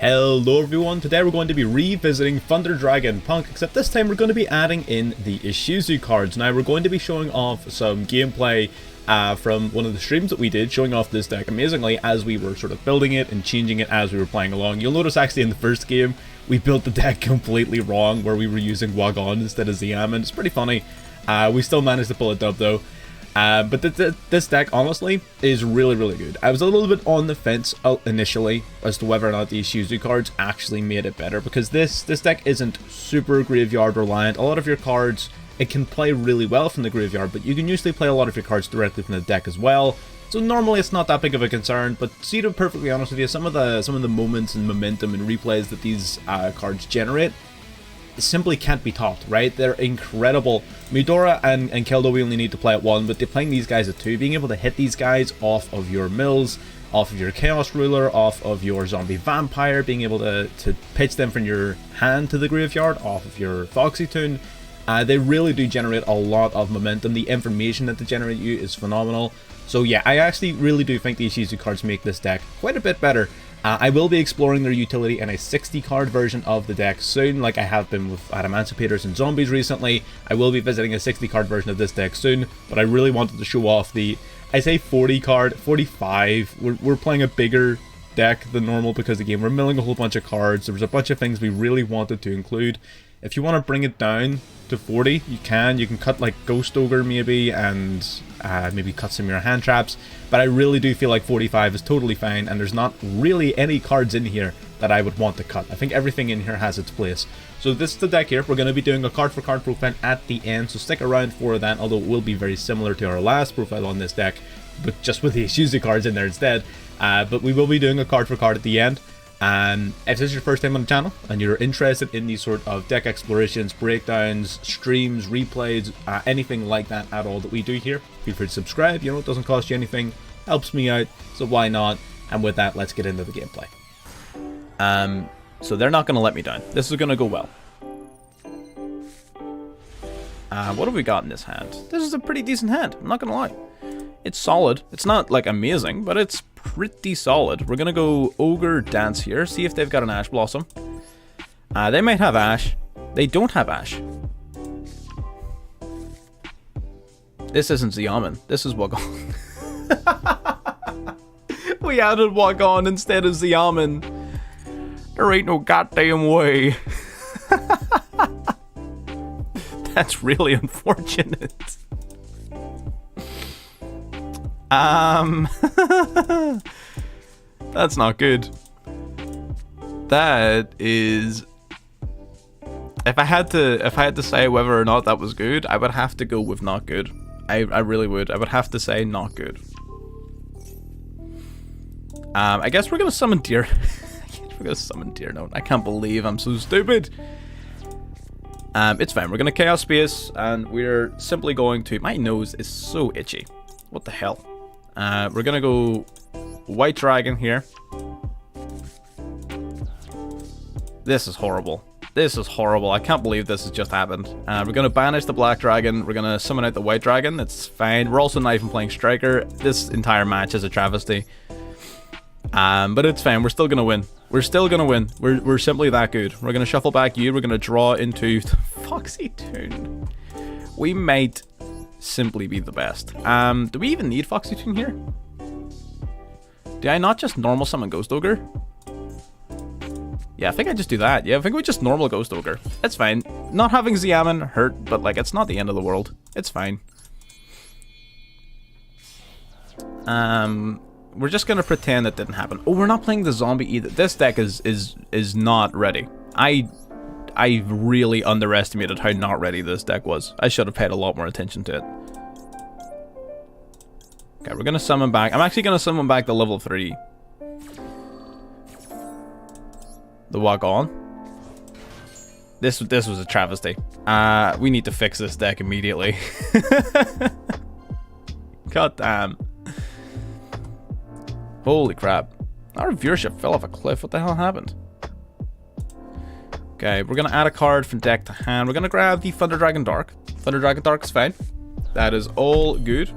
Hello everyone, today we're going to be revisiting Thunder Dragon Punk, except this time we're going to be adding in the Ishizu cards. Now we're going to be showing off some gameplay from one of the streams that we did, showing off this deck amazingly as we were sort of building it and changing it as we were playing along. You'll notice actually in the first game, we built the deck completely wrong, where we were using Wagon instead of Xiamen. It's pretty funny. We still managed to pull it up though. But this deck, honestly, is really good. I was a little bit on the fence initially as to whether or not the Ishizu cards actually made it better, because this deck isn't super graveyard reliant. A lot of your cards, it can play really well from the graveyard, but you can usually play a lot of your cards directly from the deck as well. So normally it's not that big of a concern, but to be perfectly honest with you, some of the moments and momentum and replays that these cards generate simply can't be topped, right? They're incredible. Midora and Keldo we only need to play at 1, but they're playing these guys at 2. Being able to hit these guys off of your mills, off of your Chaos Ruler, off of your Zombie Vampire, being able to pitch them from your hand to the graveyard, off of your Foxy Tune, they really do generate a lot of momentum. The information that they generate you is phenomenal. So yeah, I actually really do think the Ishizu cards make this deck quite a bit better. I will be exploring their utility in a 60 card version of the deck soon, like I have been with Adamantimators and Zombies recently. I will be visiting a 60 card version of this deck soon, but I really wanted to show off the, I say 40 card, 45. We're playing a bigger deck than normal because again, we're milling a whole bunch of cards. There was a bunch of things we really wanted to include. If you want to bring it down to 40, you can cut like Ghost Ogre maybe, and maybe cut some of your hand traps, but I really do feel like 45 is totally fine, and there's not really any cards in here that I would want to cut. I think everything in here has its place. So this is the deck here. We're going to be doing a card for card profile at the end, so stick around for that, although it will be very similar to our last profile on this deck, but just with the Ishizu cards in there instead. But we will be doing a card for card at the end. If this is your first time on the channel and you're interested in these sort of deck explorations, breakdowns, streams, replays, anything like that at all that we do here, feel free to subscribe. You know, it doesn't cost you anything, helps me out, so why not? And with that, let's get into the gameplay. So they're not going to let me down. This is going to go well. What have we got in this hand? This is a pretty decent hand, I'm not going to lie. It's solid. It's not like amazing, but it's pretty solid. We're gonna go Ogre Dance here, see if they've got an Ash Blossom. They might have Ash. They don't have Ash. This isn't Xiamen. This is Wagon. We added Wagon instead of Xiamen. There ain't no goddamn way. That's really unfortunate. That's not good. That is, if I had to say whether or not that was good, I would have to go with not good. I really would. I would have to say not good. I guess we're gonna summon Deer. We're gonna summon Deer Note. I can't believe I'm so stupid. It's fine. We're gonna Chaos Space, and we're simply going to. My nose is so itchy. What the hell? We're gonna go White Dragon here. This is horrible. This is horrible. I can't believe this has just happened. We're gonna banish the Black Dragon. We're gonna summon out the White Dragon. It's fine. We're also not even playing Striker. This entire match is a travesty. But it's fine. We're still gonna win. We're still gonna win. We're simply that good. We're gonna shuffle back you. We're gonna draw into Foxy Tune. We might simply be the best. Do we even need Foxy Tune here? Do I not just normal summon Ghost Ogre? Yeah, I think I just do that. Yeah, I think we just normal Ghost Ogre. It's fine. Not having Xiamen hurt, but like it's not the end of the world. It's fine. We're just gonna pretend that didn't happen. Oh, we're not playing the zombie either. This deck is not ready. I really underestimated how not ready this deck was. I should have paid a lot more attention to it. Okay, we're gonna summon back. I'm actually gonna summon back the level 3. The Wagon. This was a travesty. We need to fix this deck immediately. God damn. Holy crap. Our viewership fell off a cliff. What the hell happened? Okay, we're gonna add a card from deck to hand. We're gonna grab the Thunder Dragon Dark. Thunder Dragon Dark is fine. That is all good.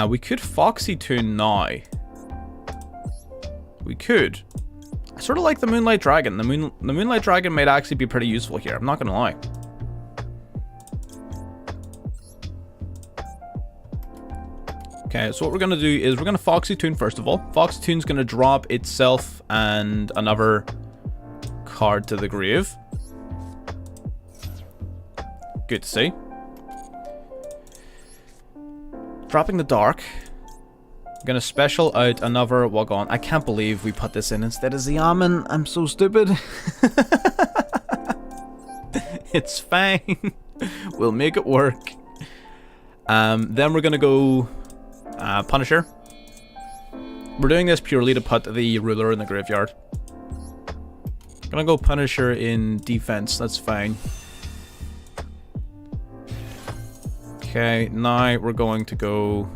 We could Foxy Tune now. We could. I sort of like the Moonlight Dragon. The Moonlight Dragon might actually be pretty useful here. I'm not going to lie. Okay, so what we're going to do is we're going to Foxy Tune first of all. Foxy Tune's going to drop itself and another card to the grave. Good to see. Dropping the Dark. I'm going to special out another Wagon. I can't believe we put this in instead of Xiamen. I'm so stupid. It's fine. We'll make it work. Then we're going to go Punisher. We're doing this purely to put the ruler in the graveyard. Gonna go Punisher in defense, that's fine. Okay, now we're going to go...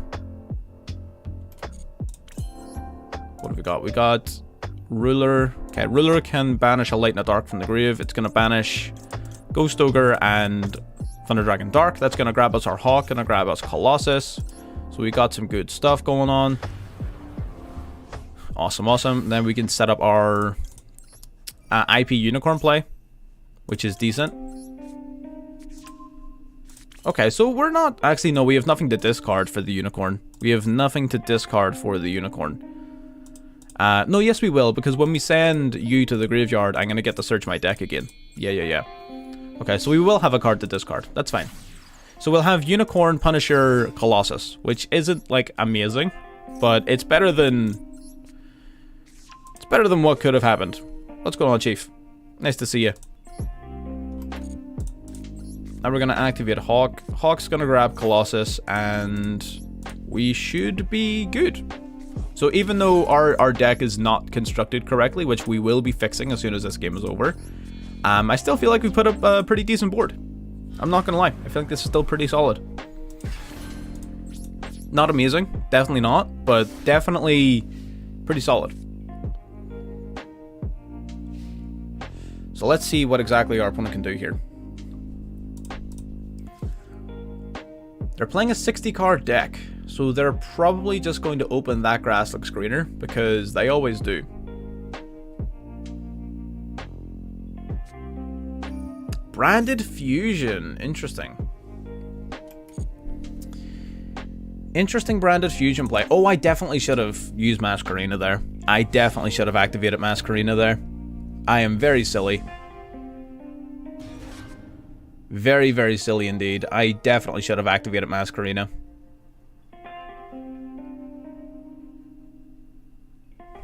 What have we got? We got Ruler. Okay, Ruler can banish a Light and a Dark from the grave. It's gonna banish Ghost Ogre and Thunder Dragon Dark. That's gonna grab us our Hawk, gonna grab us Colossus. So we got some good stuff going on. Awesome, awesome. Then we can set up our IP Unicorn play, which is decent. Okay, so we're not... Actually, no, we have nothing to discard for the Unicorn. We have nothing to discard for the Unicorn. No, yes we will, because when we send you to the graveyard, I'm going to get to search my deck again. Yeah. Okay, so we will have a card to discard. That's fine. So we'll have Unicorn, Punisher, Colossus, which isn't, like, amazing, but it's better than... It's better than what could have happened. What's going on, Chief? Nice to see you. Now we're going to activate Hawk. Hawk's going to grab Colossus, and we should be good. So even though our deck is not constructed correctly, which we will be fixing as soon as this game is over, I still feel like we put up a pretty decent board. I'm not gonna lie, I feel like this is still pretty solid. Not amazing, definitely not, but definitely pretty solid. So let's see what exactly our opponent can do here. They're playing a 60-card deck, so they're probably just going to open that Grass Looks Greener, because they always do. Branded Fusion. Interesting. Interesting Branded Fusion play. Oh, I definitely should have used Masquerena there. I definitely should have activated Masquerena there. I am very silly. Very, very silly indeed. I definitely should have activated Masquerena.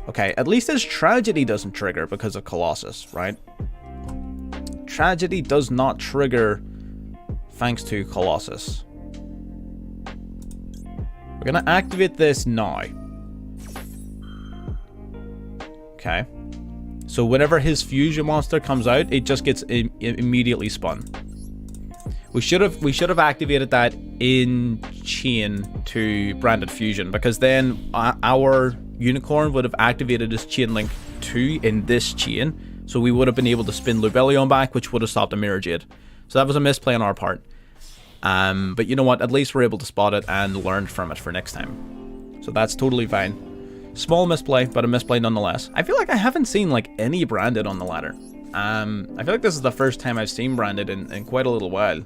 Okay, at least his Tragedy doesn't trigger because of Colossus, right? Tragedy does not trigger thanks to Colossus. We're gonna activate this now. Okay. So whenever his fusion monster comes out, it just gets immediately spun. We should have activated that in chain to Branded Fusion, because then our Unicorn would have activated his chain link 2 in this chain. So we would have been able to spin Lubellion back, which would have stopped a Mirror Jade. So that was a misplay on our part. But you know what? At least we're able to spot it and learn from it for next time. So that's totally fine. Small misplay, but a misplay nonetheless. I feel like I haven't seen like any Branded on the ladder. I feel like this is the first time I've seen Branded in quite a little while.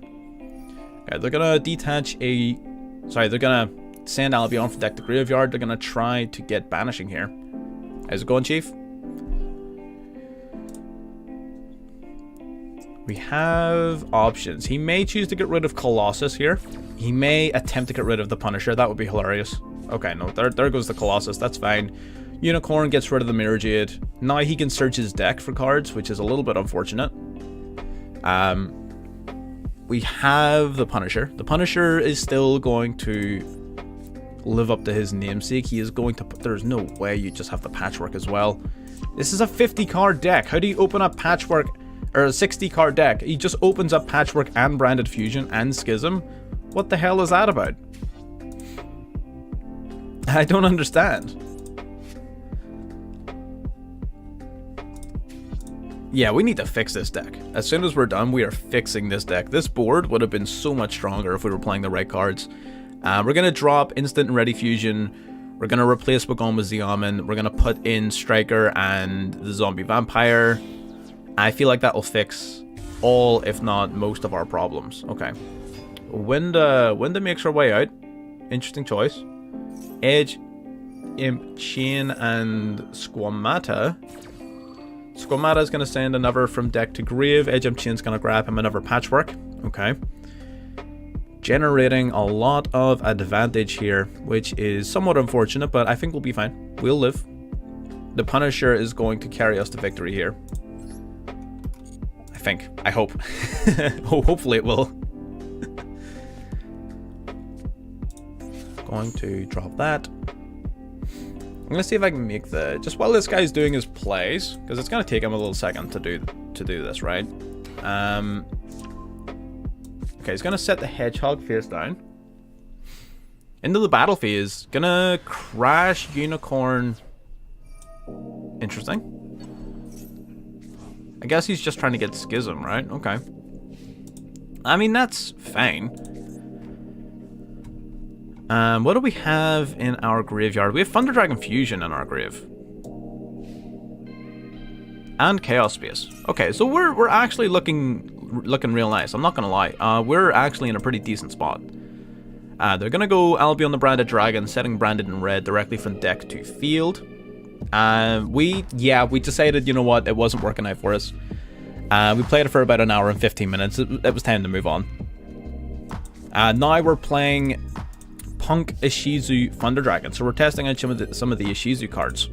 Okay, they're gonna detach a... Sorry, they're gonna send Albion from deck to graveyard. They're gonna try to get banishing here. How's it going, Chief? We have options. He may choose to get rid of Colossus here. He may attempt to get rid of the Punisher. That would be hilarious. Okay, no, there goes the Colossus. That's fine. Unicorn gets rid of the Mirror Jade. Now he can search his deck for cards, which is a little bit unfortunate. We have the Punisher. The Punisher is still going to live up to his namesake. He is going to... There's no way you just have the Patchwork as well. This is a 50-card deck. How do you open up Patchwork... Or a 60-card deck? He just opens up Patchwork and Branded Fusion and Schism. What the hell is that about? I don't understand. Yeah, we need to fix this deck. As soon as we're done, we are fixing this deck. This board would have been so much stronger if we were playing the right cards. We're going to drop Instant and Ready Fusion. We're going to replace Wagon with Xiamen. We're going to put in Striker and the Zombie Vampire. I feel like that will fix all, if not most, of our problems. Okay. Winda makes her way out. Interesting choice. Edge, Imp, Chain, and Squamata. Squamata is going to send another from deck to grave. Edge, Imp, Chain's going to grab him another Patchwork. Okay. Generating a lot of advantage here, which is somewhat unfortunate, but I think we'll be fine. We'll live. The Punisher is going to carry us to victory here. I think. I hope. Hopefully it will. Going to drop that. I'm going to see if I can make the... Just while this guy's doing his plays, because it's going to take him a little second to do this, right? Okay, he's going to set the Hedgehog face down. Into the battle phase. Going to crash Unicorn. Interesting. I guess he's just trying to get Schism, right? Okay. I mean, that's fine. What do we have in our graveyard? We have Thunder Dragon Fusion in our grave. And Chaos Space. Okay, so we're actually looking real nice. I'm not gonna lie. We're actually in a pretty decent spot. They're gonna go Albion the Branded Dragon, setting Branded in red directly from deck to field. We decided, you know what, it wasn't working out for us. We played it for about an hour and 15 minutes. It was time to move on. Now we're playing Punk Ishizu Thunder Dragon. So we're testing out some of the Ishizu cards.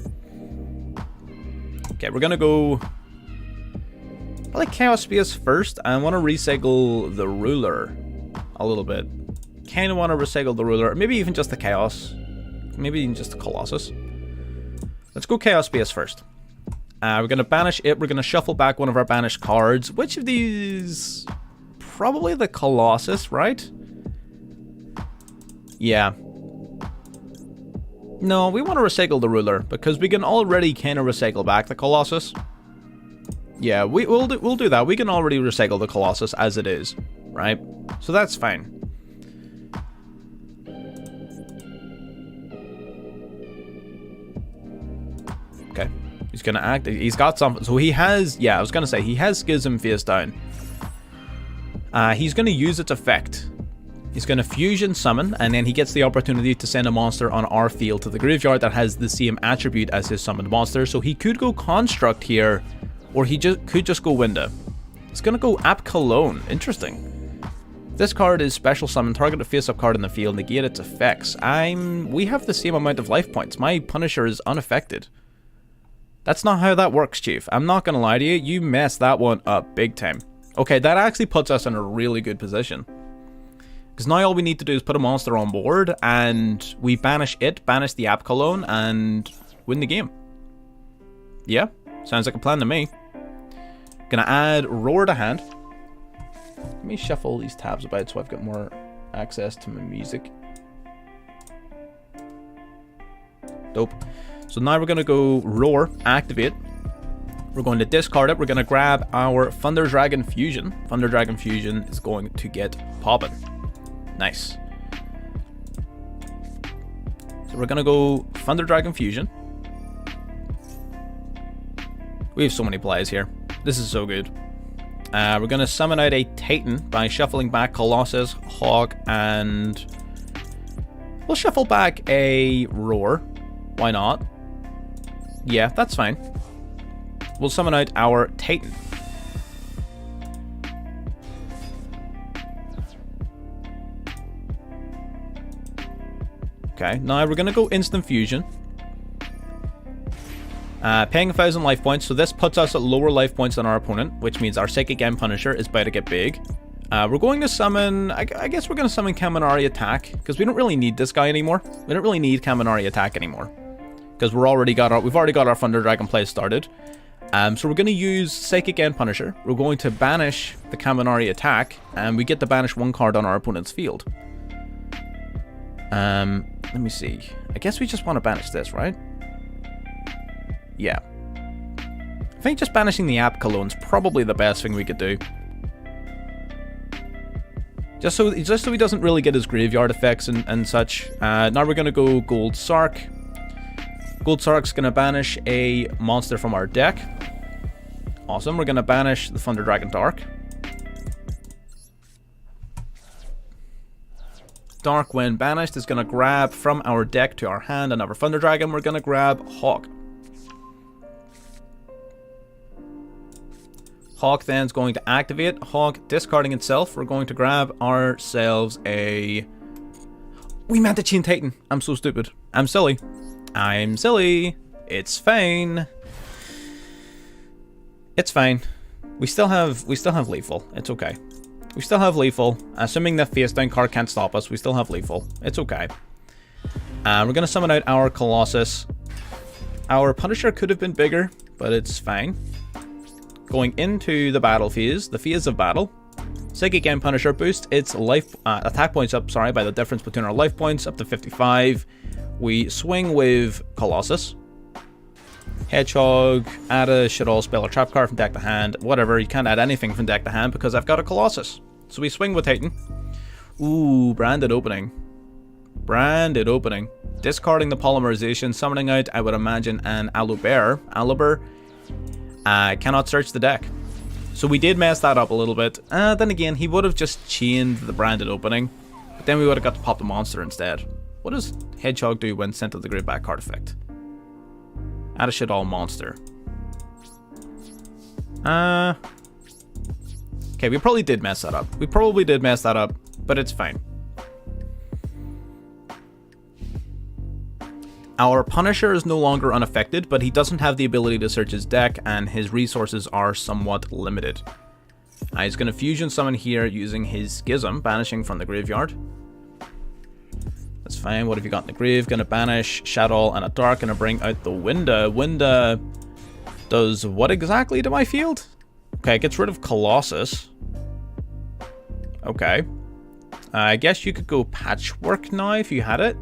Okay, we're gonna go... I like Chaos Space first. I want to recycle the Ruler a little bit. Kind of want to recycle the Ruler. Maybe even just the Chaos. Maybe even just the Colossus. Let's go Chaos Space first. We're going to banish it. We're going to shuffle back one of our banished cards. Which of these? Probably the Colossus, right? Yeah. No, we want to recycle the Ruler because we can already kind of recycle back the Colossus. Yeah, we'll do that. We can already recycle the Colossus as it is, right? So that's fine. Okay, he's gonna act. He's got something. So he has. Yeah, I was gonna say he has Schism face down. He's gonna use its effect. He's gonna fusion summon, and then he gets the opportunity to send a monster on our field to the graveyard that has the same attribute as his summoned monster. So he could go Construct here. Or he could just go Winda. He's going to go App Cologne. Interesting. This card is special summon. Target a face-up card in the field. Negate its effects. We have the same amount of life points. My Punisher is unaffected. That's not how that works, Chief. I'm not going to lie to you. You messed that one up big time. Okay, that actually puts us in a really good position. Because now all we need to do is put a monster on board. And we banish it. Banish the App Cologne. And win the game. Yeah. Sounds like a plan to me. Gonna add Roar to hand. Let me shuffle these tabs about so I've got more access to my music. Dope. So now we're gonna go Roar, activate. We're going to discard it. We're gonna grab our Thunder Dragon Fusion. Thunder Dragon Fusion is going to get poppin'. Nice. So we're gonna go Thunder Dragon Fusion. We have so many plays here. This is so good. We're going to summon out a Titan by shuffling back Colossus, Hawk, and... We'll shuffle back a Roar. Why not? Yeah, that's fine. We'll summon out our Titan. Okay, now we're going to go Instant Fusion. Paying 1,000 life points, so this puts us at lower life points than our opponent, which means our Psychic End Punisher is about to get big. We're going to summon, I guess we're going to summon Kaminari Attack, because we don't really need this guy anymore. We don't really need Kaminari Attack anymore, because we've already got our Thunder Dragon play started. So we're going to use Psychic End Punisher. We're going to banish the Kaminari Attack, and we get to banish one card on our opponent's field. Let me see. I guess we just want to banish this, right? Yeah. I think just banishing the App Cologne's probably the best thing we could do. Just so he doesn't really get his graveyard effects and such. Now we're going to go Gold Sark. Gold Sark's going to banish a monster from our deck. Awesome. We're going to banish the Thunder Dragon Dark. Dark, when banished, is going to grab from our deck to our hand another Thunder Dragon. We're going to grab Hawk. Hawk then is going to activate. Hawk discarding itself. We're going to grab ourselves a... We meant the Chain Titan. I'm so stupid. I'm silly. I'm silly. It's fine. It's fine. We still have lethal. It's okay. We still have lethal. Assuming the face down card can't stop us, we still have lethal. It's okay. We're gonna summon out our Colossus. Our Punisher could have been bigger, but it's fine. Going into the battle phase, the phase of battle. Psychic and Punisher boost its life attack points up, sorry, by the difference between our life points up to 55. We swing with Colossus. Hedgehog, add a shit all spell or trap card from deck to hand. Whatever, you can't add anything from deck to hand because I've got a Colossus. So we swing with Titan. Ooh, branded opening. Branded opening. Discarding the polymerization, summoning out, I would imagine, an Alobear. Alobear cannot search the deck. So we did mess that up a little bit. Then again, he would have just chained the branded opening. But then we would have got to pop the monster instead. What does Hedgehog do when sent to the grid back card effect? Add a shit all monster. Okay, we probably did mess that up. We probably did mess that up, but it's fine. Our Punisher is no longer unaffected, but he doesn't have the ability to search his deck, and his resources are somewhat limited. He's going to fusion summon here using his Schism, banishing from the graveyard. That's fine. What have you got in the grave? Going to banish Shadow and a Dark. Going to bring out the Winda. Winda does what exactly to my field? Okay, it gets rid of Colossus. Okay. I guess you could go Patchwork now if you had it.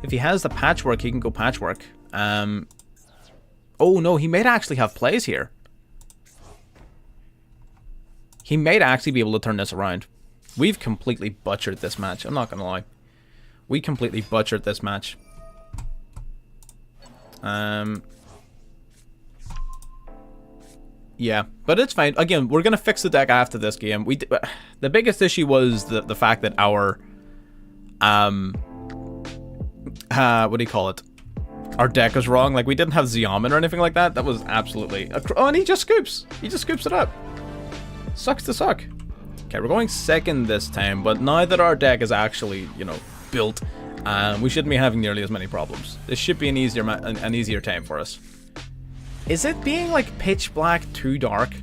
If he has the Patchwork, he can go Patchwork. Oh no, he might actually have plays here. He might actually be able to turn this around. We've completely butchered this match. I'm not going to lie. We completely butchered this match. Yeah, but it's fine. Again, we're going to fix the deck after this game. The biggest issue was the fact that our... what do you call it? Our deck was wrong. Like, we didn't have Xiamen or anything like that. That was absolutely... Oh, and he just scoops. He just scoops it up. Sucks to suck. Okay, we're going second this time, but now that our deck is actually, you know, built, we shouldn't be having nearly as many problems. This should be an easier time for us. Is it being like pitch black too dark?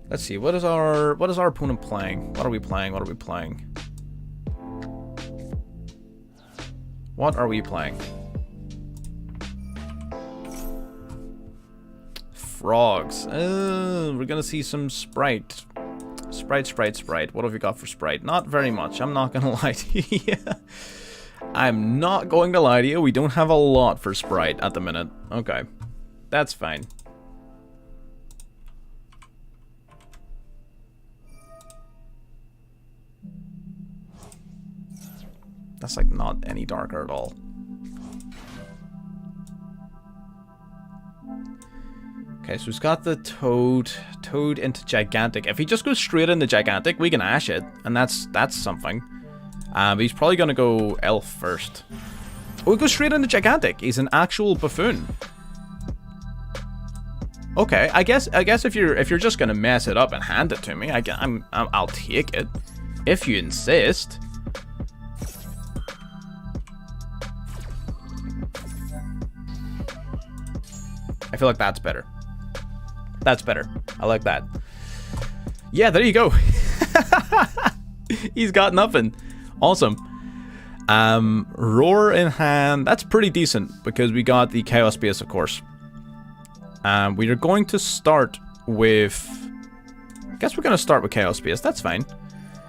Let's see. What is our opponent playing? What are we playing? What are we playing? What are we playing? Frogs. We're gonna see some Sprite. Sprite. What have we got for Sprite? Not very much. I'm not gonna lie to you. I'm not going to lie to you. We don't have a lot for Sprite at the minute. Okay. That's fine. That's like not any darker at all. Okay, so he's got the Toad into Gigantic. If he just goes straight into Gigantic, we can Ash it, and that's something. But he's probably gonna go Elf first. Oh, he goes straight into Gigantic. He's an actual buffoon. Okay, I guess if you're just gonna mess it up and hand it to me, I'll take it if you insist. I feel like that's better. That's better. I like that. Yeah, there you go. He's got nothing. Awesome. Roar in hand. That's pretty decent because we got the Chaos Base, of course. We are going to start with... I guess we're going to start with Chaos Base. That's fine.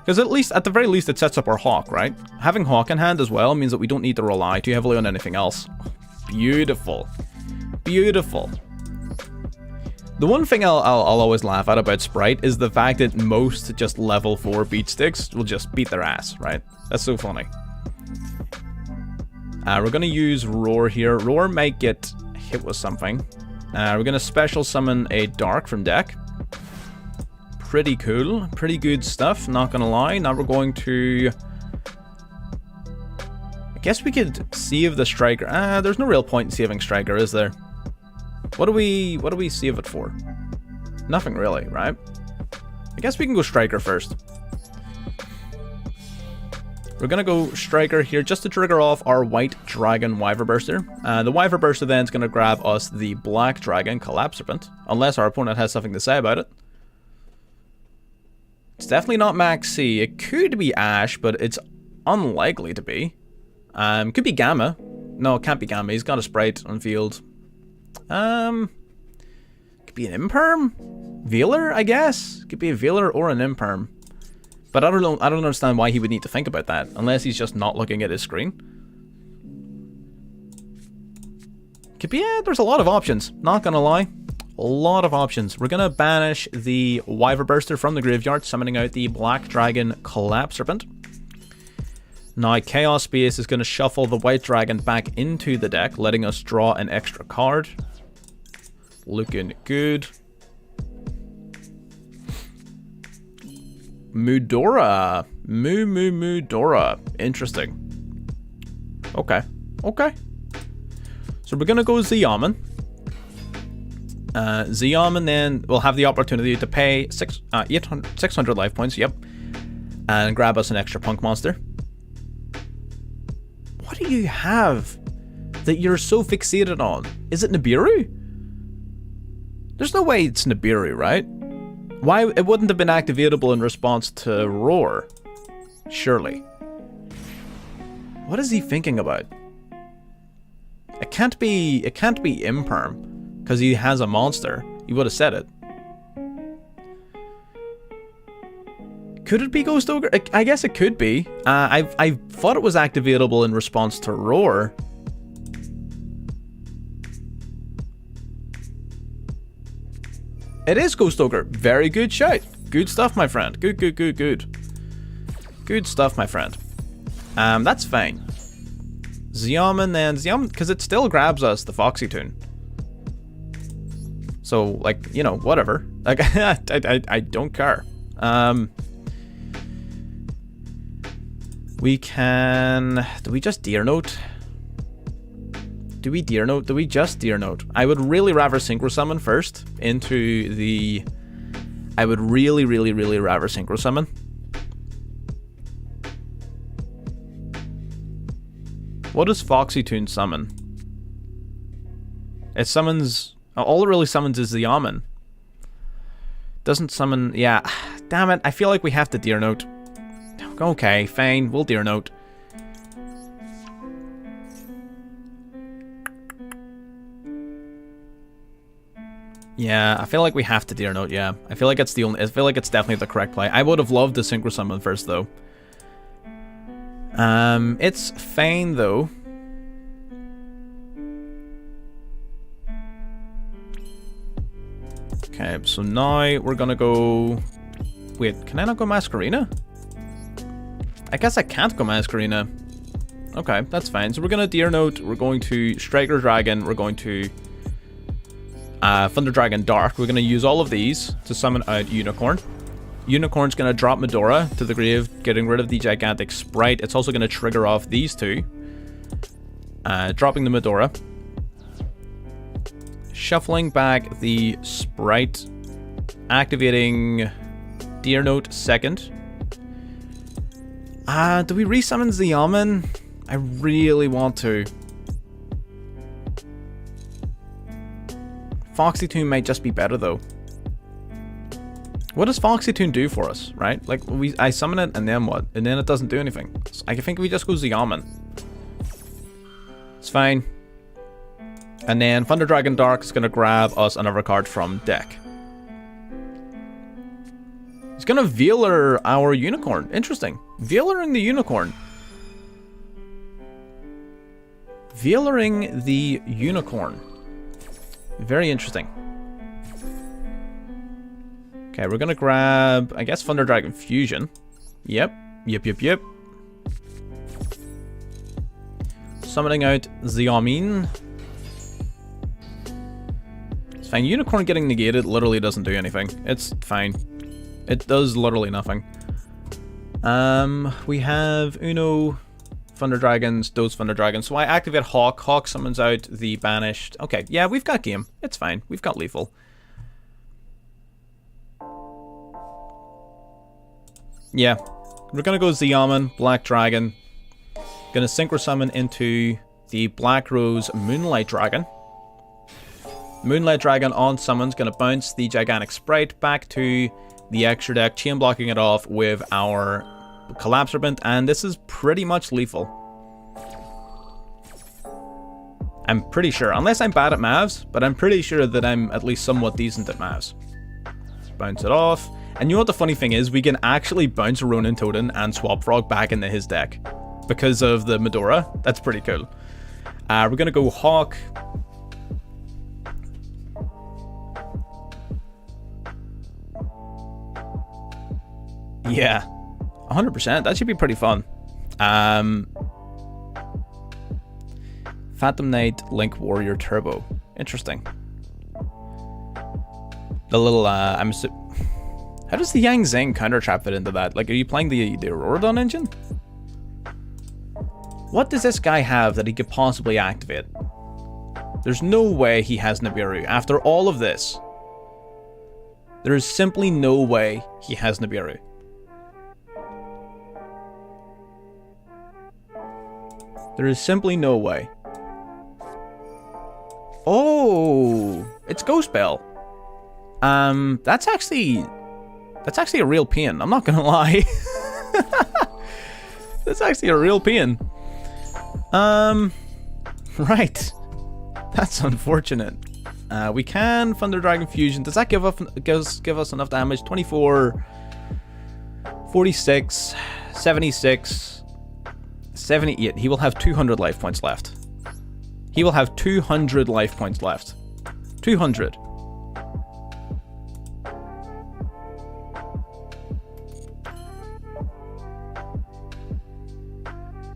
Because at the very least, it sets up our Hawk, right? Having Hawk in hand as well means that we don't need to rely too heavily on anything else. Beautiful. Beautiful. The one thing I'll always laugh at about Sprite is the fact that most just level 4 beat sticks will just beat their ass, right? That's so funny. We're going to use Roar here. Roar might get hit with something. We're going to special summon a Dark from deck. Pretty cool. Pretty good stuff, not going to lie. Now we're going to... I guess we could save the Striker. There's no real point in saving Striker, is there? What do we save it for? Nothing really, right? I guess we can go Striker first. We're gonna go Striker here just to trigger off our White Dragon Wyver Burster. The Wyver Burster then is gonna grab us the Black Dragon Collapse Serpent, unless our opponent has something to say about it. It's definitely not Max C. It could be Ash, but it's unlikely to be. Could be Gamma. No, it can't be Gamma. He's got a Sprite on field. Could be an Imperm? Veiler, I guess? Could be a Veiler or an Imperm. But I don't know, I don't understand why he would need to think about that, unless he's just not looking at his screen. Could be, yeah, there's a lot of options, not gonna lie. A lot of options. We're gonna banish the Wyver Burster from the graveyard, summoning out the Black Dragon Collapse Serpent. Now, Chaos Space is gonna shuffle the White Dragon back into the deck, letting us draw an extra card. Looking good. Mudora. Mudora. Interesting. Okay. Okay. So we're gonna go Ziyaman. Ziyaman then will have the opportunity to pay 600 life points, yep. And grab us an extra punk monster. What do you have that you're so fixated on? Is it Nibiru? There's no way it's Nibiru, right? Why it wouldn't have been activatable in response to Roar? Surely. What is he thinking about? It can't be Imperm, because he has a monster. He would have said it. Could it be Ghost Ogre? I guess it could be. I thought it was activatable in response to Roar. It is Ghost Ogre. Very good shout. Good stuff, my friend. Good. Good stuff, my friend. That's fine. Ziyaman then, because it still grabs us the Foxy Tune. So, like, you know, whatever. Like, I don't care. We can... Do we just Deer Note? Do we Deer Note? Do we just Deer Note? I would really rather Synchro Summon first into the... I would really rather Synchro Summon. What does Foxy Tune summon? It summons... All it really summons is the Yaman. Doesn't summon... Yeah. Damn it. I feel like we have to Deer Note. Okay, fine. We'll Deer Note. Yeah, I feel like we have to Deer Note, yeah. I feel like it's the only... I feel like it's definitely the correct play. I would have loved to Synchro Summon first, though. It's fine, though. Okay, so now we're gonna go... Wait, can I not go Masquerena? I guess I can't go Masquerena. Okay, that's fine. So we're gonna Deer Note, we're going to Striker Dragon, we're going to... Thunder Dragon Dark. We're going to use all of these to summon out Unicorn. Unicorn's going to drop Medora to the grave, getting rid of the gigantic Sprite. It's also going to trigger off these two. Dropping the Medora. Shuffling back the Sprite. Activating Deer Note second. Do we resummon the Yaman? I really want to. Foxy Tune might just be better, though. What does Foxy Tune do for us, right? Like, I summon it, and then what? And then it doesn't do anything. So I think we just go Ziyaman. It's fine. And then Thunder Dragon Dark is going to grab us another card from deck. He's going to Veiler our Unicorn. Interesting. Veilering the Unicorn. Veilering the Unicorn. Very interesting. Okay, we're gonna grab, I guess, Thunder Dragon Fusion. Yep. Summoning out Xiaomin. It's fine. Unicorn getting negated literally doesn't do anything. It's fine. It does literally nothing. We have Uno, Thunder Dragons, those Thunder Dragons. So I activate Hawk. Hawk summons out the Banished. Okay, yeah, we've got game. It's fine. We've got Lethal. Yeah, we're gonna go Xiamen, Black Dragon. Gonna Synchro Summon into the Black Rose Moonlight Dragon. Moonlight Dragon on summons, gonna bounce the Gigantic Sprite back to the extra deck, chain blocking it off with our Collapsarbent, and this is pretty much lethal. I'm pretty sure, unless I'm bad at Mavs, but I'm pretty sure that I'm at least somewhat decent at Mavs. Bounce it off. And you know what the funny thing is? We can actually bounce Ronin Totem and Swap Frog back into his deck because of the Medora. That's pretty cool. We're going to go Hawk. Yeah, 100%. That should be pretty fun. Phantom Knight, Link Warrior Turbo. Interesting. The little, how does the Yang Zing counter trap fit into that? Like, are you playing the Auroradon engine? What does this guy have that he could possibly activate? There's no way he has Nibiru. After all of this, there is simply no way he has Nibiru. There is simply no way. Oh, it's Ghost Bell. That's actually a real pain. I'm not gonna lie. That's actually a real pain. Right. That's unfortunate. We can Thunder Dragon Fusion. Does that give us enough damage? 24, 46, 76, 78. He will have 200 life points left. He will have 200 life points left. 200.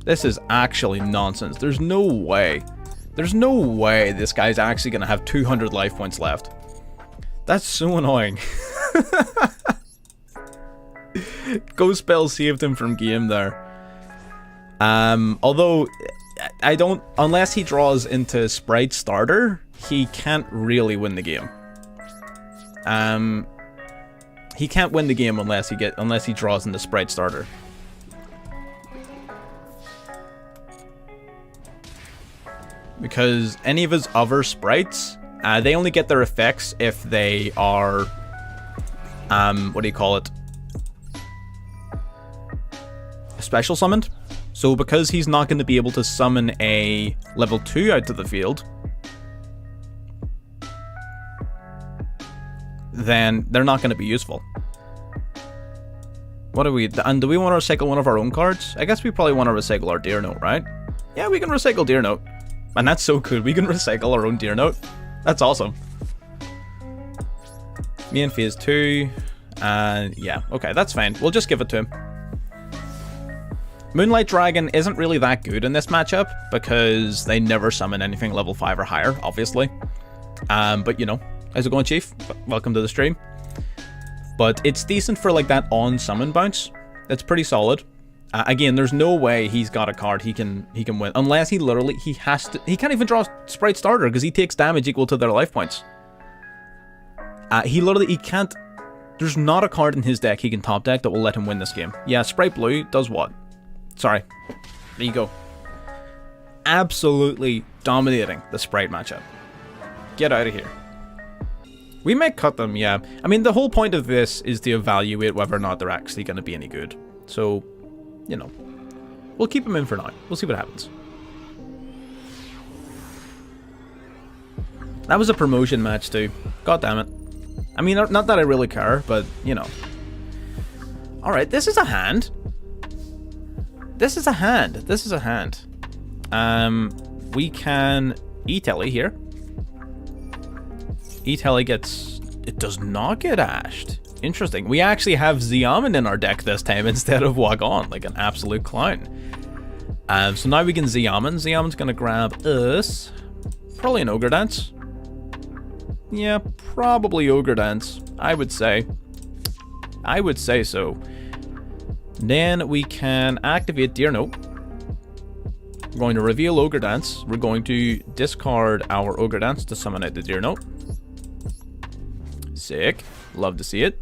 This is actually nonsense. There's no way. There's no way this guy's actually going to have 200 life points left. That's so annoying. Ghost Spell saved him from game there. Although, I don't... Unless he draws into Sprite Starter, he can't really win the game. He can't win the game unless he draws into Sprite Starter. Because any of his other sprites, they only get their effects if they are, what do you call it? Special summoned. So because he's not going to be able to summon a level 2 out to the field, then they're not going to be useful. What do we... And do we want to recycle one of our own cards? I guess we probably want to recycle our Deer Note, right? Yeah, we can recycle Deer Note. And that's so cool. We can recycle our own Deer Note. That's awesome. Me in phase 2. Yeah, okay, that's fine. We'll just give it to him. Moonlight Dragon isn't really that good in this matchup because they never summon anything level 5 or higher, obviously. But you know, how's it going, Chief? Welcome to the stream. But it's decent for like that on summon bounce. It's pretty solid. Again, there's no way he's got a card he can win unless he can't even draw Sprite Starter because he takes damage equal to their life points. He can't. There's not a card in his deck he can top deck that will let him win this game. Yeah, Sprite Blue does what? Sorry. There you go. Absolutely dominating the Sprite matchup. Get out of here. We might cut them, yeah. I mean, the whole point of this is to evaluate whether or not they're actually going to be any good. So, you know, we'll keep them in for now. We'll see what happens. That was a promotion match too. God damn it. I mean, not that I really care, but, you know. Alright, this is a hand. This is a hand. This is a hand. We can E-Telly here. E-Telly gets... It does not get ashed. Interesting. We actually have Xiamen in our deck this time instead of Wagon, like an absolute clown. So now we can Xiamen. Xiamen's gonna grab us. Probably an Ogre Dance. Yeah, probably Ogre Dance, I would say. I would say so. Then we can activate Deer Note. We're going to reveal Ogre Dance. We're going to discard our Ogre Dance to summon out the Deer Note. Sick. Love to see it.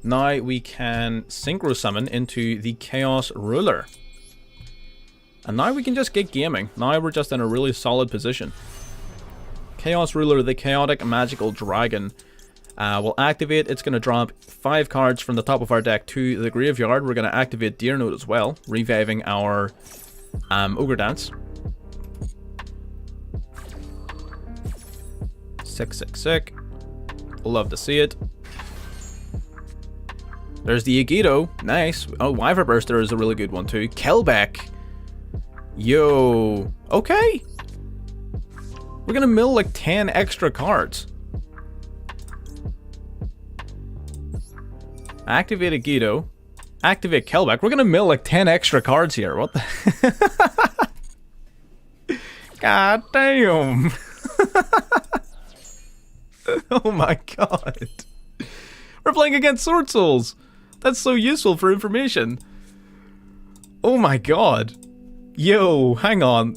Now we can Synchro Summon into the Chaos Ruler. And now we can just get gaming. Now we're just in a really solid position. Chaos Ruler, the Chaotic Magical Dragon, will activate. It's going to drop 5 cards from the top of our deck to the graveyard. We're going to activate Deer Note as well, reviving our Ogre Dance. 6. Love to see it. There's the Agido. Nice. Oh, Wyver Burster is a really good one too. Kelbeck. Yo. Okay. We're gonna mill like 10 extra cards. Activate Agido. Activate Kelbeck. We're gonna mill like 10 extra cards here. What the? God damn. Oh my god. We're playing against Sword Souls. That's so useful for information. Oh my god. Yo, hang on.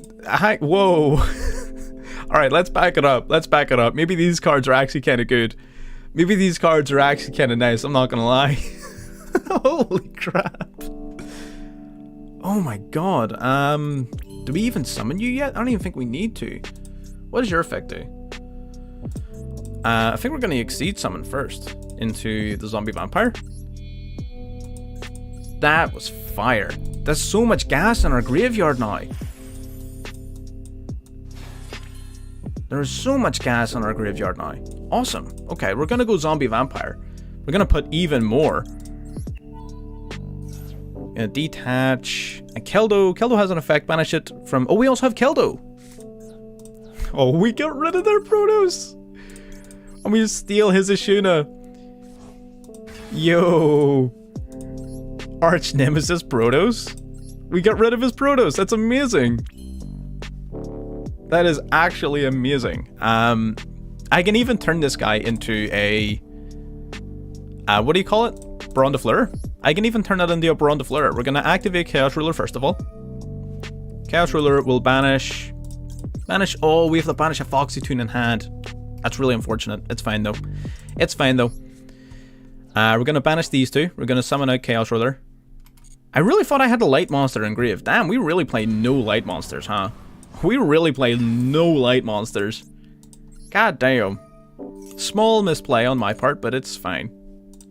Whoa. Alright, let's back it up. Let's back it up. Maybe these cards are actually kind of good. Maybe these cards are actually kind of nice. I'm not gonna lie. Holy crap. Oh my god. Do we even summon you yet? I don't even think we need to. What does your effect do? I think we're going to Exceed Summon first into the Zombie Vampire. That was fire. There's so much gas in our graveyard now. There's so much gas in our graveyard now. Awesome. Okay, we're going to go Zombie Vampire. We're going to put even more. Detach. And Keldo. Keldo has an effect. Banish it from... Oh, we also have Keldo. Oh, we got rid of their Protos. And we steal his Ashuna. Yo. Arch Nemesis Protos. We got rid of his Protos. That's amazing. That is actually amazing. I can even turn this guy into a... what do you call it? Baron de Fleur? I can even turn that into a Baron de Fleur. We're going to activate Chaos Ruler first of all. Chaos Ruler will banish... Oh, we have to banish a Foxy Tune in hand. That's really unfortunate. It's fine though. It's fine though. We're going to banish these two. We're going to summon out Chaos Ruler. I really thought I had a light monster engraved. Damn, we really play no light monsters, huh? We really play no light monsters. God damn. Small misplay on my part, but it's fine.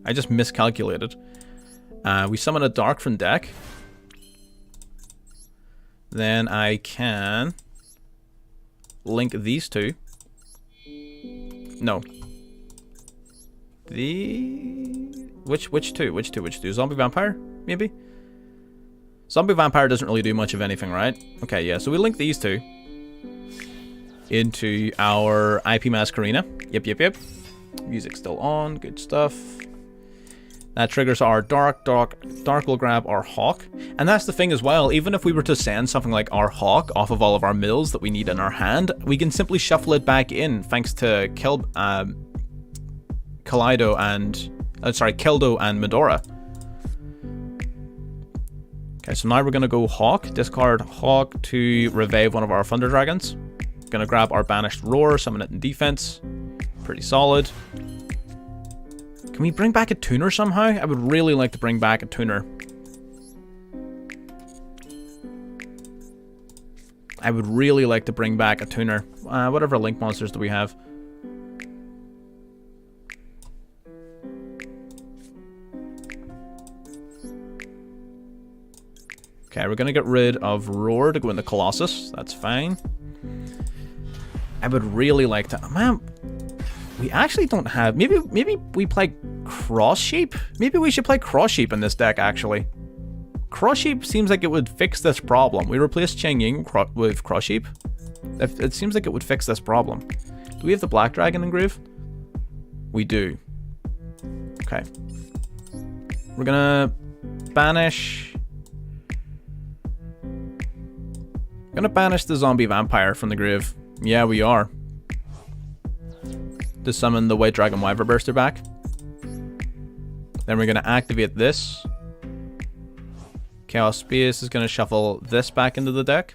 I just miscalculated. We summon a Dark from deck. Then I can link these two. No. Which two? Zombie Vampire? Maybe? Zombie Vampire doesn't really do much of anything, right? Okay, yeah, so we link these two into our IP Masquerina. Yep. Music's still on. Good stuff. That triggers our Dark. Dark will grab our Hawk. And that's the thing as well, even if we were to send something like our Hawk off of all of our mills that we need in our hand, we can simply shuffle it back in thanks to Keldo and Medora. Okay, so now we're going to go Hawk. Discard Hawk to revive one of our Thunder Dragons. Going to grab our Banished Roar, summon it in defense. Pretty solid. Can we bring back a tuner somehow? I would really like to bring back a tuner. Whatever link monsters do we have? Okay, we're gonna get rid of Roar to go into Colossus. That's fine. I would really like to... Man, we actually don't have... Maybe we play Cross Sheep? Maybe we should play Cross Sheep in this deck, actually. Cross Sheep seems like it would fix this problem. We replace Cheng Ying with Cross Sheep. It seems like it would fix this problem. Do we have the Black Dragon engraved? We do. Okay. We're gonna banish... Gonna banish the zombie vampire from the grave. Yeah, we are. To summon the White Dragon Wyver Burster back. Then we're gonna activate this. Chaos Space is gonna shuffle this back into the deck.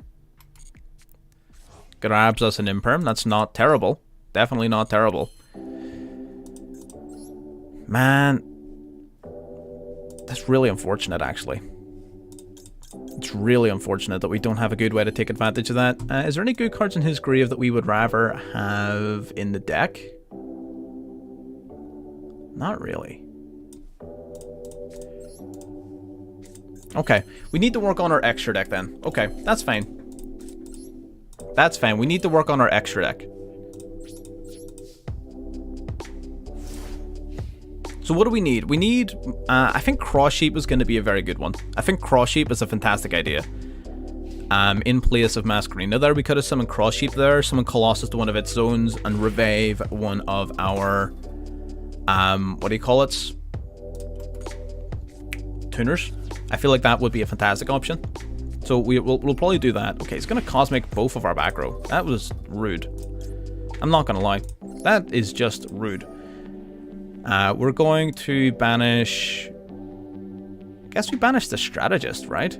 Grabs us an Imperm. That's not terrible. Definitely not terrible. Man. That's really unfortunate, actually. It's really unfortunate that we don't have a good way to take advantage of that. Is there any good cards in his grave that we would rather have in the deck? Not really. Okay, we need to work on our extra deck then. Okay, that's fine. That's fine. We need to work on our extra deck. So what do we need? We need, I think Cross Sheep is going to be a very good one. I think Cross Sheep is a fantastic idea. In place of Masquerena there, we could have summoned Cross Sheep there, summon Colossus to one of its zones, and revive one of our, what do you call it? Tuners. I feel like that would be a fantastic option. So we'll probably do that. Okay, it's going to Cosmic both of our back row. That was rude. I'm not going to lie. That is just rude. We're going to banish... I guess we banish the Strategist, right?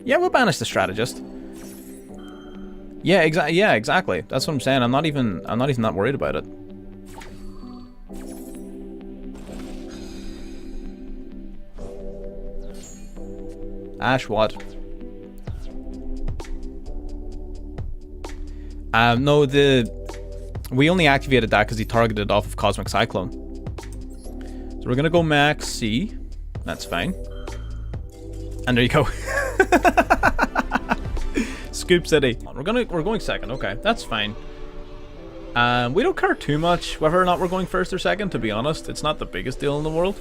Yeah, we'll banish the Strategist. Yeah, exactly. That's what I'm saying. I'm not even that worried about it. Ash, what? No, we only activated that because he targeted off of Cosmic Cyclone. So we're gonna go max C. That's fine. And there you go. Scoop City. We're going second. Okay, that's fine. We don't care too much whether or not we're going first or second. To be honest, it's not the biggest deal in the world.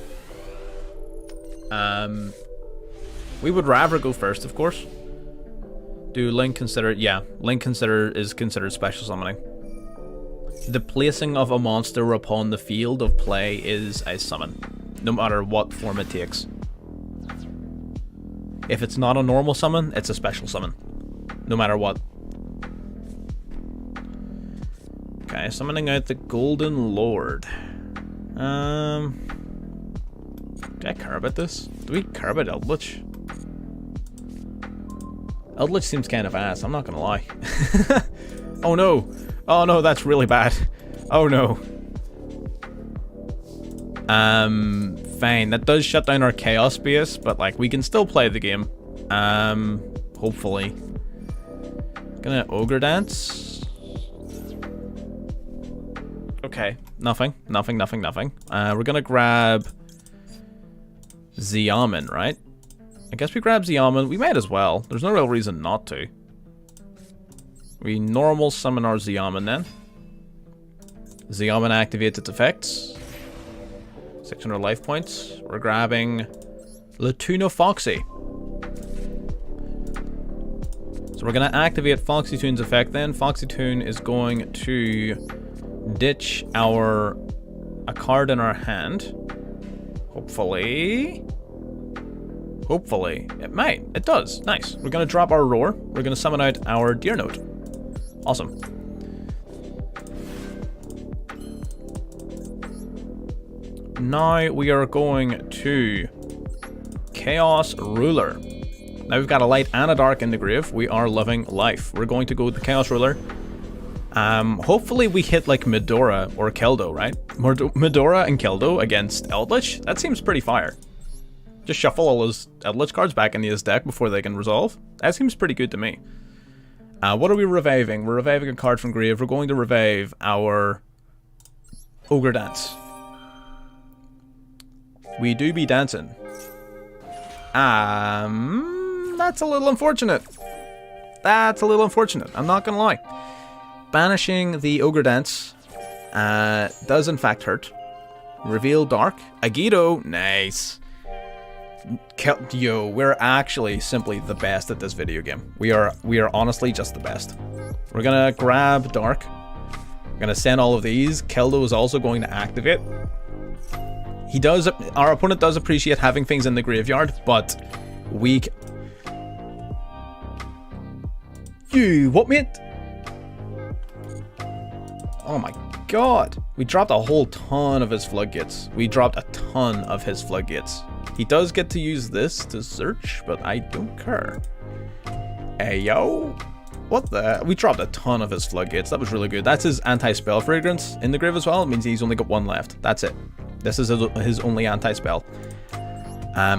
We would rather go first, of course. Do Link consider... Yeah, Link is considered special summoning. The placing of a monster upon the field of play is a summon, no matter what form it takes. If it's not a normal summon, it's a special summon, no matter what. Okay, summoning out the Golden Lord. Do I care about this? Do we care about Eldritch? Eldritch seems kind of ass, I'm not gonna lie. Oh no! Oh no, that's really bad. Oh no. Fine, that does shut down our Chaos base, but like, we can still play the game. Hopefully. Gonna Ogre Dance. Okay, nothing. We're gonna grab Xiamen, right? I guess we grab Xiamen. We might as well. There's no real reason not to. We normal summon our Xiamen then. Xiamen activates its effects. 600 life points. We're grabbing Latuna Foxy. So we're going to activate Foxy Toon's effect then. Foxy Toon is going to ditch a card in our hand. Hopefully. It might. It does. Nice. We're going to drop our Roar. We're going to summon out our Deer Note. Awesome. Now we are going to Chaos Ruler. Now we've got a light and a dark in the grave. We are loving life. We're going to go with the Chaos Ruler. Hopefully we hit like Medora or Keldo, right? Medora and Keldo against Eldritch. That seems pretty fire. Just shuffle all those Eldritch cards back into his deck before they can resolve. That seems pretty good to me. What are we reviving? We're reviving a card from grave. We're going to revive our Ogre Dance. We do be dancing. That's a little unfortunate. I'm not gonna lie. Banishing the Ogre Dance does in fact hurt. Reveal Dark. Agido. Nice. Yo, we're actually simply the best at this video game. We are honestly just the best. We're gonna grab Dark. We're going to send all of these. Keldo is also going to activate. He does. Our opponent does appreciate having things in the graveyard, but we... You, what, mate? Oh my god. We dropped a whole ton of his floodgates. We dropped a ton of his floodgates. He does get to use this to search, but I don't care. Hey, yo. What the? We dropped a ton of his floodgates. That was really good. That's his anti-spell fragrance in the grave as well. It means he's only got one left. That's it. This is his only anti-spell.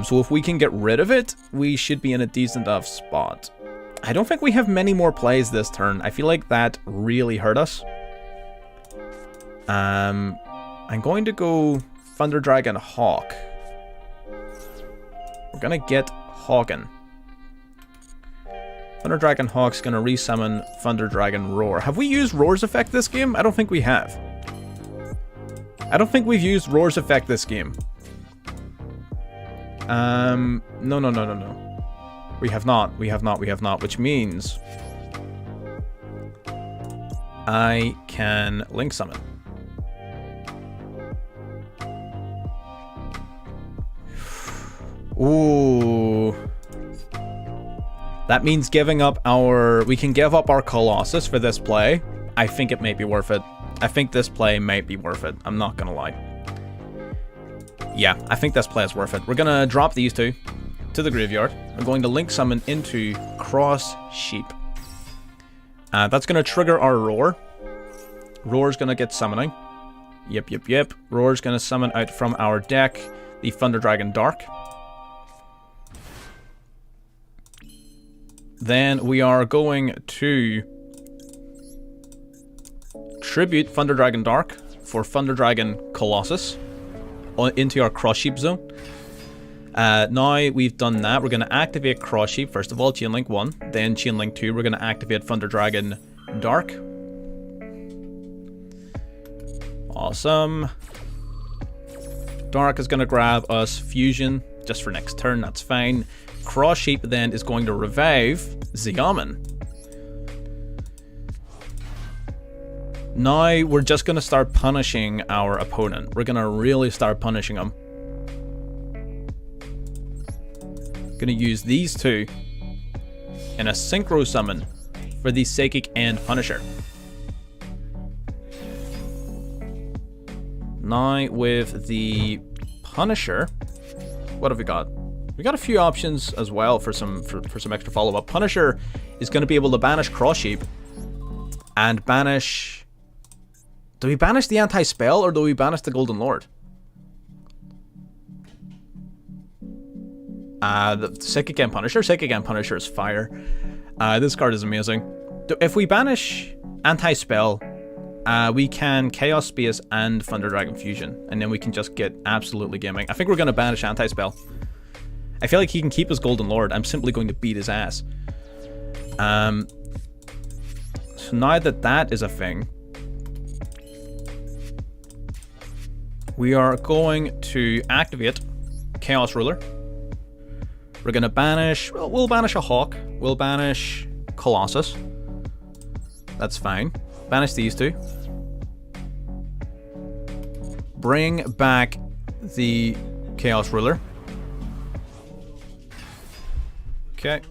So if we can get rid of it, we should be in a decent enough spot. I don't think we have many more plays this turn. I feel like that really hurt us. I'm going to go Thunder Dragon Hawk. We're going to get Hawken. Thunder Dragon Hawk's going to resummon Thunder Dragon Roar. Have we used Roar's effect this game? I don't think we have. I don't think we've used Roar's effect this game. No. We have not. We have not. Which means I can Link Summon. Ooh. That means giving up our... We can give up our Colossus for this play. I think it may be worth it. I think this play might be worth it. I'm not gonna lie. Yeah, I think this play is worth it. We're gonna drop these two to the graveyard. I'm going to Link Summon into Cross Sheep. That's gonna trigger our Roar. Roar's gonna get summoning. Yep. Roar's gonna summon out from our deck the Thunder Dragon Dark. Then we are going to tribute Thunder Dragon Dark for Thunder Dragon Colossus into our Cross Sheep zone. Now we've done that, we're going to activate Cross Sheep. First of all, Chain Link 1, then Chain Link 2. We're going to activate Thunder Dragon Dark. Awesome. Dark is going to grab us Fusion just for next turn, that's fine. Cross Sheep then is going to revive Xiamen. Now we're just going to start punishing our opponent. We're going to really start punishing him. Going to use these two in a Synchro Summon for the Psychic End Punisher. Now with the Punisher, what have we got? We got a few options as well for some extra follow-up. Punisher is going to be able to banish Cross Sheep and banish... Do we banish the anti-spell or do we banish the Golden Lord? The Psychic End Punisher? Psychic End Punisher is fire. This card is amazing. If we banish anti-spell, we can Chaos Space and Thunder Dragon Fusion, and then we can just get absolutely gaming. I think we're going to banish anti-spell. I feel like he can keep his Golden Lord. I'm simply going to beat his ass. So now that that is a thing, we are going to activate Chaos Ruler. We're going to banish... Well, we'll banish a Hawk. We'll banish Colossus. That's fine. Banish these two. Bring back the Chaos Ruler. Okay.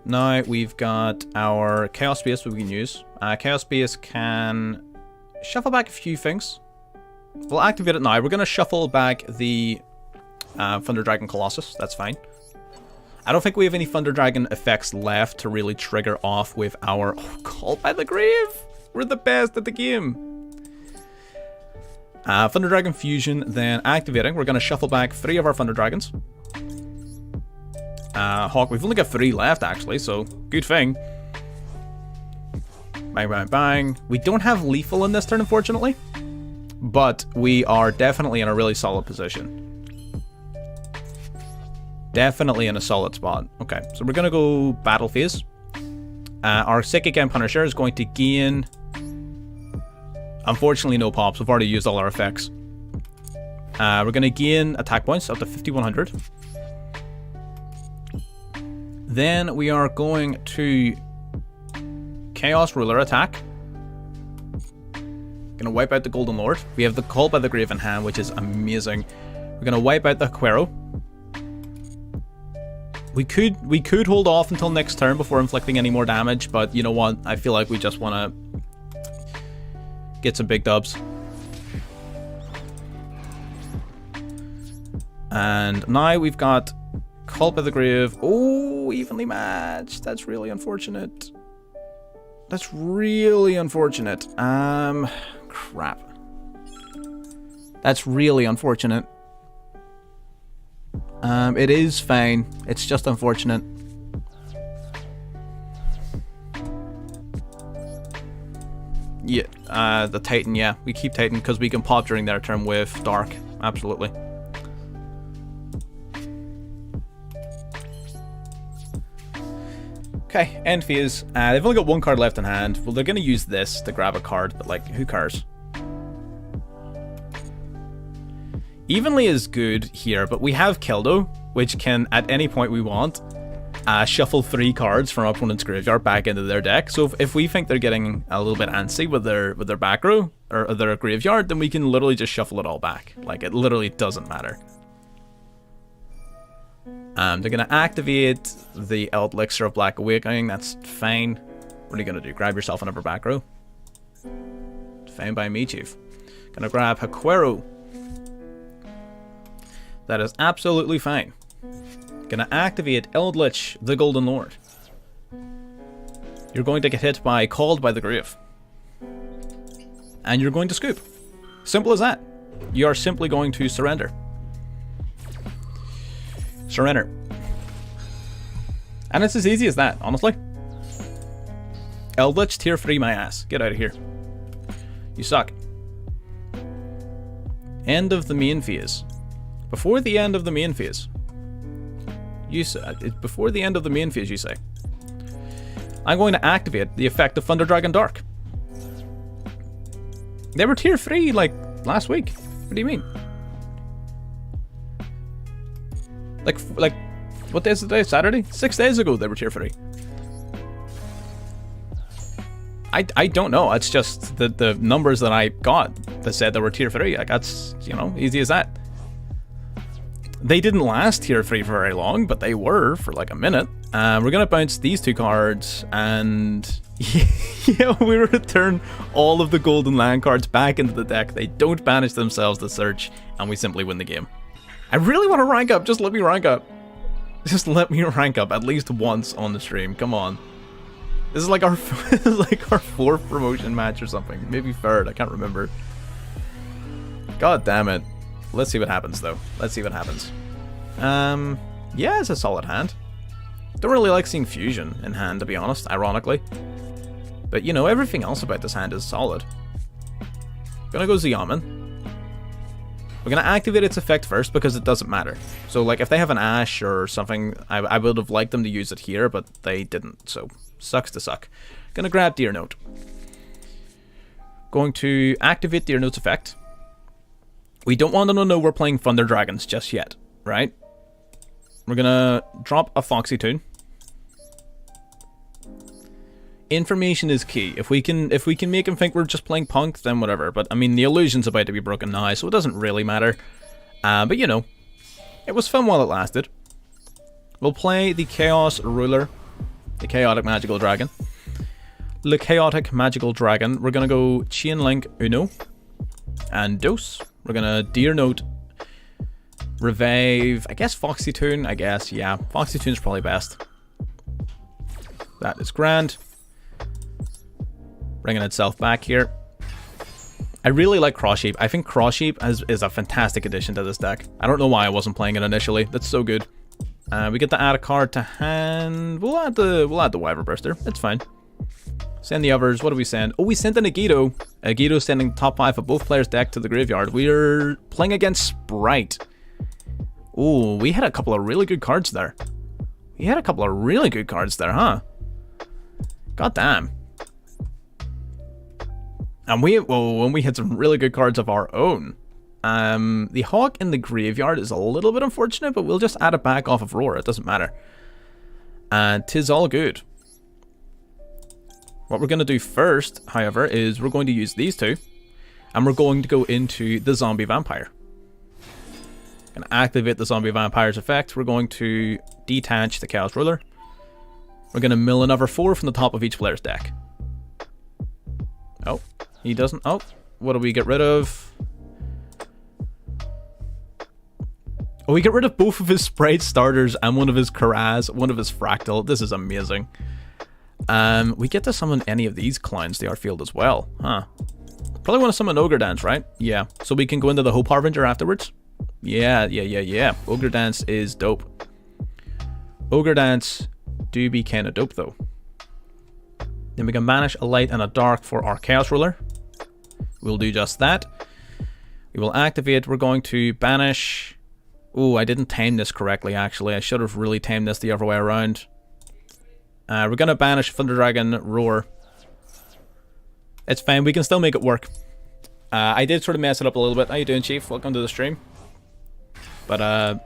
Now we've got our Chaos Space that we can use. Chaos Space can shuffle back a few things. We'll activate it now. We're going to shuffle back the Thunder Dragon Colossus. That's fine. I don't think we have any Thunder Dragon effects left to really trigger off with our... Oh, Called by the Grave! We're the best at the game! Thunder Dragon Fusion, then activating. We're going to shuffle back 3 of our Thunder Dragons. Hawk, we've only got 3 left actually, so good thing. Bang. We don't have lethal in this turn, unfortunately, but we are definitely in a really solid position. Definitely in a solid spot. Okay, so we're gonna go battle phase. Our Psychic End Punisher is going to gain... Unfortunately, no pops. We've already used all our effects. We're gonna gain attack points up to 5,100. Then we are going to Chaos Ruler attack Gonna wipe out the Golden Lord. We have the Call by the Grave in hand, which is amazing. We're gonna wipe out the Aquero. We could hold off until next turn before inflicting any more damage, but you know what? I feel like we just want to get some big dubs. And now we've got Call by the Grave. Oh, evenly matched. That's really unfortunate. That's really unfortunate. Crap. That's really unfortunate. It is fine. It's just unfortunate. Yeah, the Titan, yeah. We keep Titan because we can pop during their turn with Dark. Absolutely. Okay, end phase. They've only got one card left in hand. Well, they're going to use this to grab a card, but like, who cares? Evenly is good here, but we have Kildo, which can, at any point we want, shuffle 3 cards from our opponent's graveyard back into their deck. So if we think they're getting a little bit antsy with their back row, or their graveyard, then we can literally just shuffle it all back. Like, it literally doesn't matter. They're going to activate the Elixir of Black Awakening. That's fine. What are you going to do? Grab yourself another back row? Fine by me, Chief. Going to grab Aquero. That is absolutely fine. Going to activate Eldritch, the Golden Lord. You're going to get hit by Called by the Grave. And you're going to scoop. Simple as that. You are simply going to surrender. Surrender. And it's as easy as that, honestly. Eldritch, tier 3 my ass. Get out of here. You suck. End of the main phase. Before the end of the main phase. Before the end of the main phase, you say. I'm going to activate the effect of Thunder Dragon Dark. They were tier 3, like, last week. What do you mean? Like, what day is it today? Saturday? 6 days ago they were tier 3. I don't know. It's just the numbers that I got that said they were tier 3. Like, that's, you know, easy as that. They didn't last tier 3 for very long, but they were for like a minute. We're going to bounce these 2 cards, and yeah, we return all of the golden land cards back into the deck. They don't banish themselves to search, and we simply win the game. I really want to rank up. Just let me rank up. Just let me rank up at least once on the stream. Come on. This is like our this is like our 4th promotion match or something. Maybe 3rd. I can't remember. God damn it. Let's see what happens, though. Let's see what happens. Yeah, it's a solid hand. Don't really like seeing Fusion in hand, to be honest, ironically. But, you know, everything else about this hand is solid. Gonna go Xiamen. We're gonna activate its effect first because it doesn't matter. So, like, if they have an Ash or something, I would have liked them to use it here, but they didn't, so sucks to suck. Gonna grab Deer Note. Going to activate Deer Note's effect. We don't want them to know we're playing Thunder Dragons just yet, right? We're gonna drop a Foxy Toon. Information is key. If we can make him think we're just playing Punk, then whatever. But I mean, the illusion's about to be broken now, so it doesn't really matter. But you know, it was fun while it lasted. We'll play the Chaos Ruler, the Chaotic Magical Dragon. The Chaotic Magical Dragon. We're gonna go Chain Link Uno and Dose. We're gonna Deer Note, Revive, I guess Foxy Toon, I guess, yeah. Foxy Toon's probably best. That is grand. Bringing itself back here. I really like Cross Shape. I think Cross Shape is a fantastic addition to this deck. I don't know why I wasn't playing it initially. That's so good. We get to add a card to hand. We'll add the Wyvern Burster. It's fine. Send the others. What do we send? Oh, we sent an Agito. Agito sending top 5 of both players' deck to the graveyard. We're playing against Sprite. Oh, we had a couple of really good cards there. We had a couple of really good cards there, huh? God damn. And when we had some really good cards of our own. The Hawk in the graveyard is a little bit unfortunate, but we'll just add it back off of Roar. It doesn't matter. And 'tis all good. What we're going to do first, however, is we're going to use these 2. And we're going to go into the zombie vampire. Gonna activate the zombie vampire's effect. We're going to detach the chaos ruler. We're gonna mill another 4 from the top of each player's deck. Oh, he doesn't. Oh, what do we get rid of? Oh, we get rid of both of his sprite starters and one of his Karaz, one of his fractal. This is amazing. We get to summon any of these clowns to our field as well, huh? Probably want to summon Ogre Dance, right? Yeah. So we can go into the Hope Harbinger afterwards. Yeah. Ogre Dance is dope. Ogre Dance do be kind of dope though. Then we can banish a light and a dark for our Chaos Ruler. We'll do just that. We will activate. We're going to banish. Oh, I didn't time this correctly actually. I should have really timed this the other way around. We're going to banish Thunder Dragon Roar. It's fine, we can still make it work. I did sort of mess it up a little bit. How you doing, Chief? Welcome to the stream. But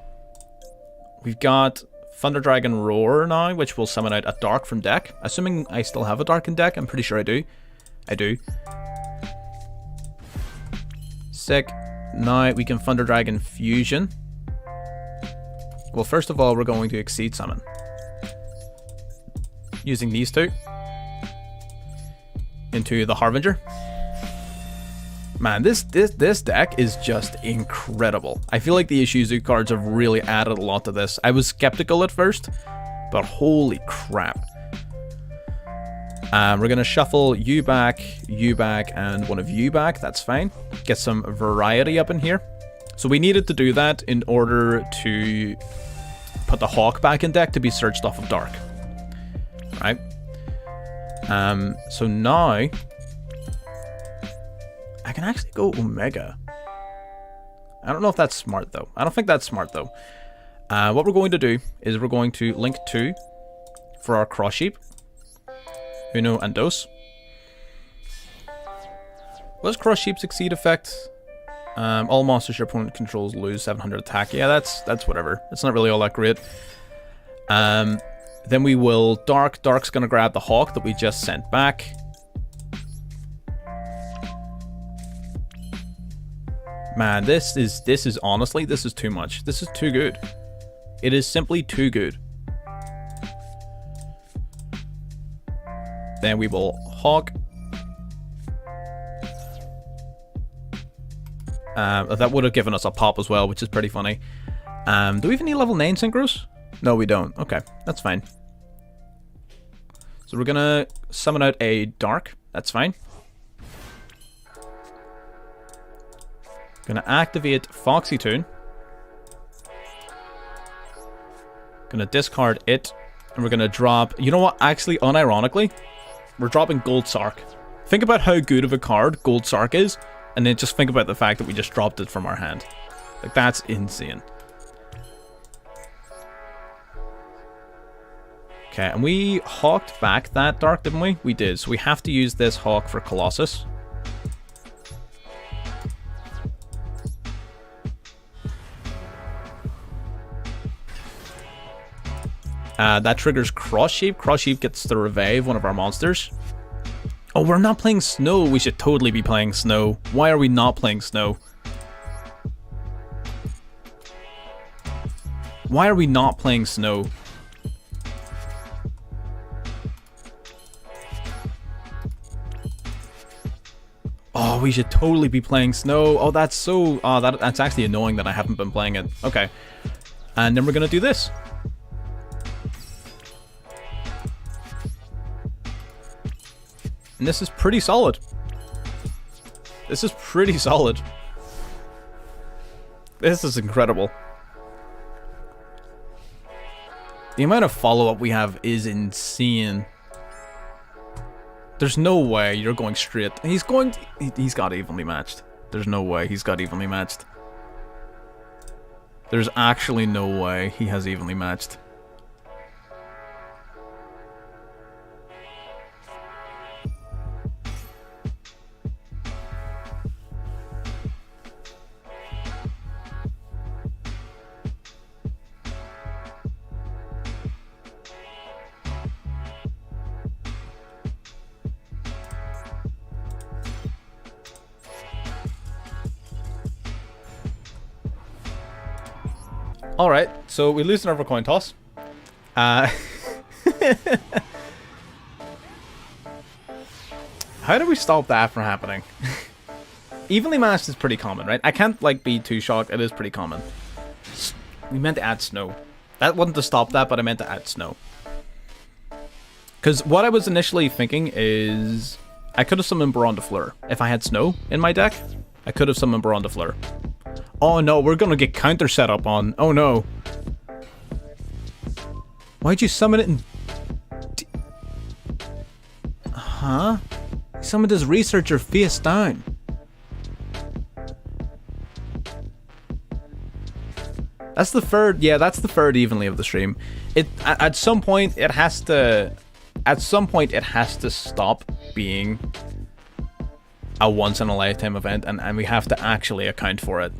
we've got Thunder Dragon Roar now, which will summon out a Dark from deck. Assuming I still have a Dark in deck, I'm pretty sure I do. I do. Sick. Now we can Thunder Dragon Fusion. Well, first of all, we're going to Exceed Summon. Using these two. Into the Harbinger. Man, this deck is just incredible. I feel like the Ishizu cards have really added a lot to this. I was skeptical at first, but holy crap. We're going to shuffle you back, and one of you back. That's fine. Get some variety up in here. So we needed to do that in order to put the Hawk back in deck to be searched off of Dark. Right? So now I can actually go Omega. I don't know if that's smart though. I don't think that's smart though. What we're going to do is we're going to link 2 for our Cross Sheep. Uno and Dos. What does Cross Sheep's Exceed effect? All monsters your opponent controls lose 700 attack. Yeah, that's whatever. It's not really all that great. Then we will Dark. Dark's gonna grab the Hawk that we just sent back. Man, this is honestly, this is too much. This is too good. It is simply too good. Then we will Hawk. That would have given us a pop as well, which is pretty funny. Do we even need level 9 synchros? No, we don't. Okay, that's fine. So we're gonna summon out a Dark. That's fine. Gonna activate Foxy Toon. Gonna discard it. And we're gonna drop... You know what? Actually, unironically, we're dropping Gold Sark. Think about how good of a card Gold Sark is. And then just think about the fact that we just dropped it from our hand. Like, that's insane. Okay, and we hawked back that Dark, didn't we? We did, so we have to use this Hawk for Colossus. That triggers Cross Sheep. Cross Sheep gets to revive one of our monsters. Oh, we're not playing Snow. We should totally be playing Snow. Why are we not playing Snow? Why are we not playing Snow? Oh, we should totally be playing Snow. Oh, that's so... Oh, that's actually annoying that I haven't been playing it. Okay. And then we're going to do this. And this is pretty solid. This is pretty solid. This is incredible. The amount of follow-up we have is insane. There's no way you're going straight. He's got evenly matched. There's no way he's got evenly matched. There's actually no way he has evenly matched. Alright, so we lose another coin toss. How do we stop that from happening? Evenly matched is pretty common, right? I can't, like, be too shocked. It is pretty common. We meant to add snow. That wasn't to stop that, but I meant to add snow. Because what I was initially thinking is I could have summoned Baron de Fleur. If I had snow in my deck, I could have summoned Baron de Fleur. Oh no, we're going to get counter set up on. Oh no. Why'd you summon it in... Huh? He summoned his researcher face down. That's the third, yeah, that's the third evenly of the stream. At some point it has to stop being a once in a lifetime event, and we have to actually account for it.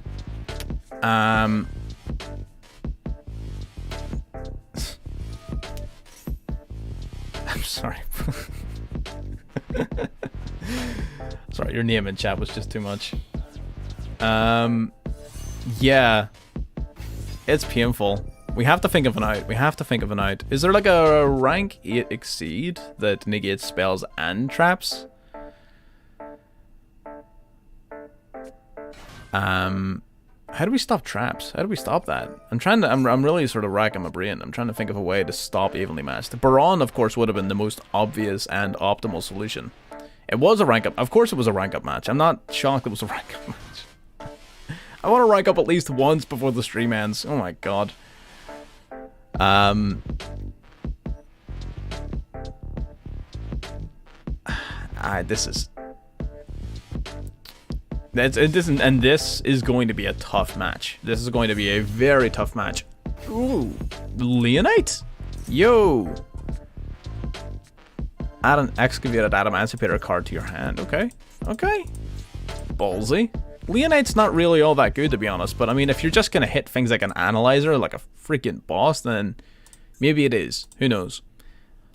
I'm sorry. Sorry, your name in chat was just too much. Yeah. It's painful. We have to think of an out. We have to think of an out. Is there like a rank 8 exceed that negates spells and traps? How do we stop traps? How do we stop that? I'm really sort of racking my brain. I'm trying to think of a way to stop evenly matched. The Baron, of course, would have been the most obvious and optimal solution. It was a rank up. Of course it was a rank up match. I'm not shocked it was a rank up match. I want to rank up at least once before the stream ends. Oh my god. This is... And this is going to be a tough match. This is going to be a very tough match. Ooh. Leonite? Yo. Add an excavated Adamantipator card to your hand. Okay. Okay. Ballsy. Leonite's not really all that good, to be honest, but I mean, if you're just gonna hit things like an analyzer, like a freaking boss, then maybe it is. Who knows?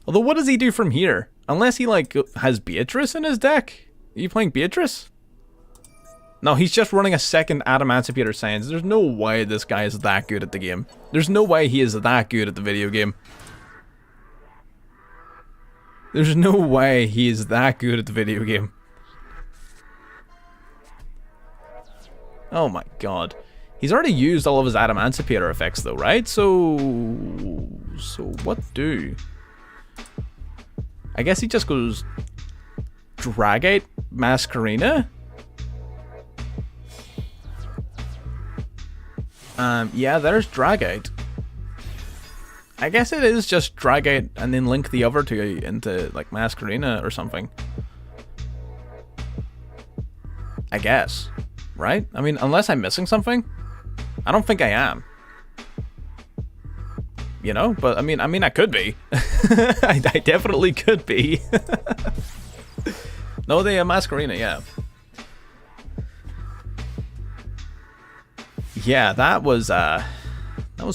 Although, what does he do from here? Unless he, like, has Beatrice in his deck? Are you playing Beatrice? No, he's just running a second Adamantipator Science. There's no way this guy is that good at the game. There's no way he is that good at the video game. There's no way he is that good at the video game. Oh my god. He's already used all of his Adamantipator effects though, right? So what do? I guess he just goes Dragite Masquerena? Yeah, there's Dragite. I guess it is just Dragite and then link the other two into like Masquerena or something. I guess. Right? I mean, unless I'm missing something, I don't think I am. You know, but I mean, I could be. I definitely could be. No, the Masquerena, yeah. Yeah, that was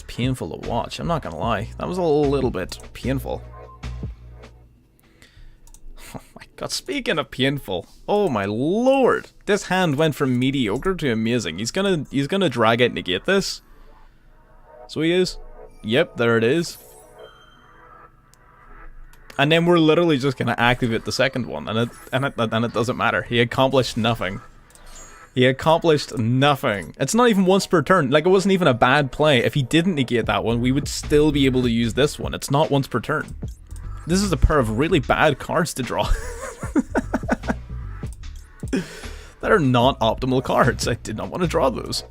painful to watch. I'm not gonna lie, that was a little bit painful. Oh my god, speaking of painful, oh my lord, this hand went from mediocre to amazing. He's gonna drag it, negate this. So he is. Yep, there it is. And then we're literally just gonna activate the second one, and it doesn't matter. He accomplished nothing. He accomplished nothing. It's not even once per turn. Like, it wasn't even a bad play. If he didn't negate that one, we would still be able to use this one. It's not once per turn. This is a pair of really bad cards to draw. That are not optimal cards. I did not want to draw those.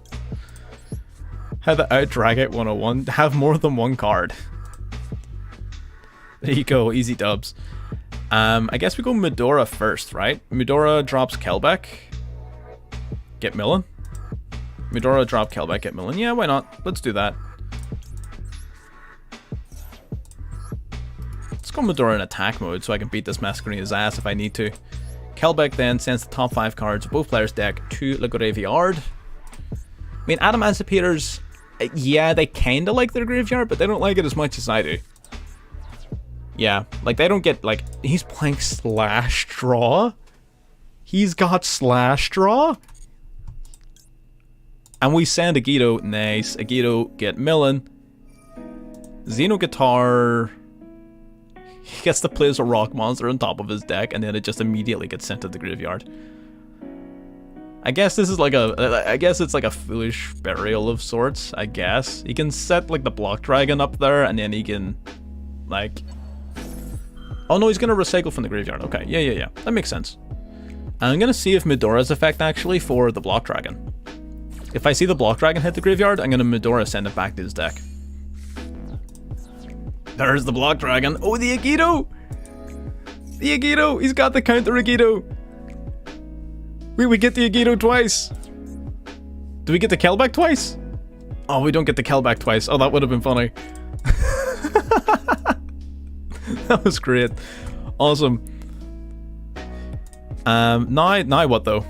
How to out Dragite 101. Have more than one card. There you go. Easy dubs. I guess we go Medora first, right? Medora drops Kelbeck. Get Millen. Medora drop Kelbeck, get Millen. Yeah, why not? Let's do that. Let's go Medora in attack mode so I can beat this Masquerena's ass if I need to. Kelbeck then sends the top 5 cards of both players' deck to the graveyard. I mean, Adamantipator's, yeah, they kinda like their graveyard, but they don't like it as much as I do. Yeah, like they don't get, like, he's playing Slash Draw? He's got Slash Draw? And we send Agito. Nice. Agito, get milling. Xeno Guitar. He gets to place a rock monster on top of his deck, and then it just immediately gets sent to the graveyard. I guess this is like I guess it's like a foolish burial of sorts, I guess. He can set like the block dragon up there, and then he can, like... Oh no, he's gonna recycle from the graveyard. Okay, yeah. That makes sense. I'm gonna see if Medora's effect actually for the block dragon. If I see the block dragon hit the graveyard, I'm gonna Medora send it back to his deck. There's the block dragon. Oh, the Agito! The Agito! He's got the counter Agito! We get the Agito twice! Do we get the Kelback twice? Oh, we don't get the Kelback twice. Oh, that would have been funny. That was great. Awesome. Now what though?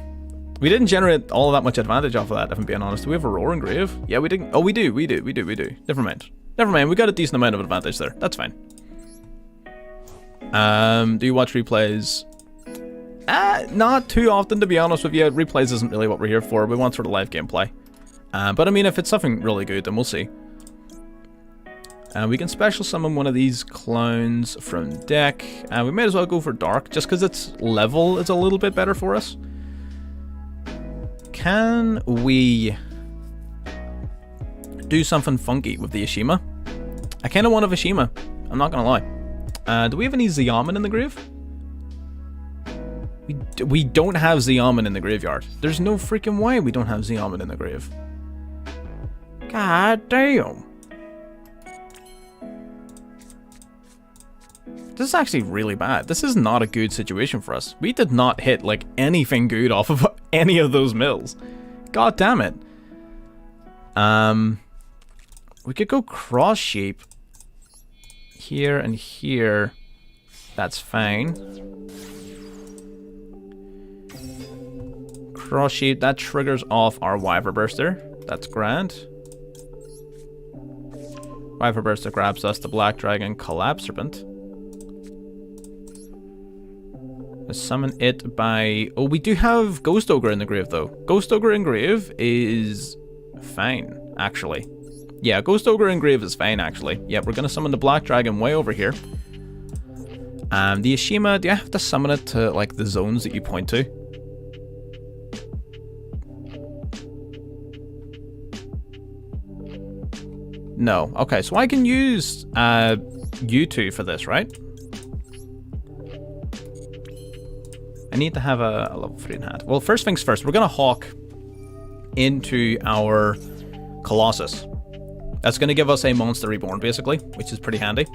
We didn't generate all that much advantage off of that, if I'm being honest. Do we have a Roaring Grave? Yeah, we didn't. Oh, we do. Never mind. We got a decent amount of advantage there. That's fine. Do you watch replays? Not too often, to be honest with you. Replays isn't really what we're here for. We want sort of live gameplay. But I mean, if it's something really good, then we'll see. We can special summon one of these clowns from deck. We may as well go for Dark, just because its level is a little bit better for us. Can we do something funky with the Ishima? I kind of want a Ishima. I'm not gonna lie. Do we have any Xiamen in the grave? We don't have Xiamen in the graveyard. There's no freaking way we don't have Xiamen in the grave. God damn. This is actually really bad. This is not a good situation for us. We did not hit like anything good off of any of those mills. God damn it. We could go cross shape here and here. That's fine. Cross shape, that triggers off our Wyver Burster. That's grand. Wyver Burster grabs us the Black Dragon Collapse Serpent. Summon it by... Oh, we do have Ghost Ogre in the grave, though. Ghost Ogre in grave is fine, actually. Yeah, Ghost Ogre in grave is fine, actually. Yeah, we're going to summon the Black Dragon way over here. The Ishima, do I have to summon it to, like, the zones that you point to? No. Okay, so I can use you two for this, right? I need to have a level 3 in hand. Well, first things first, we're going to Hawk into our Colossus. That's going to give us a Monster Reborn, basically, which is pretty handy.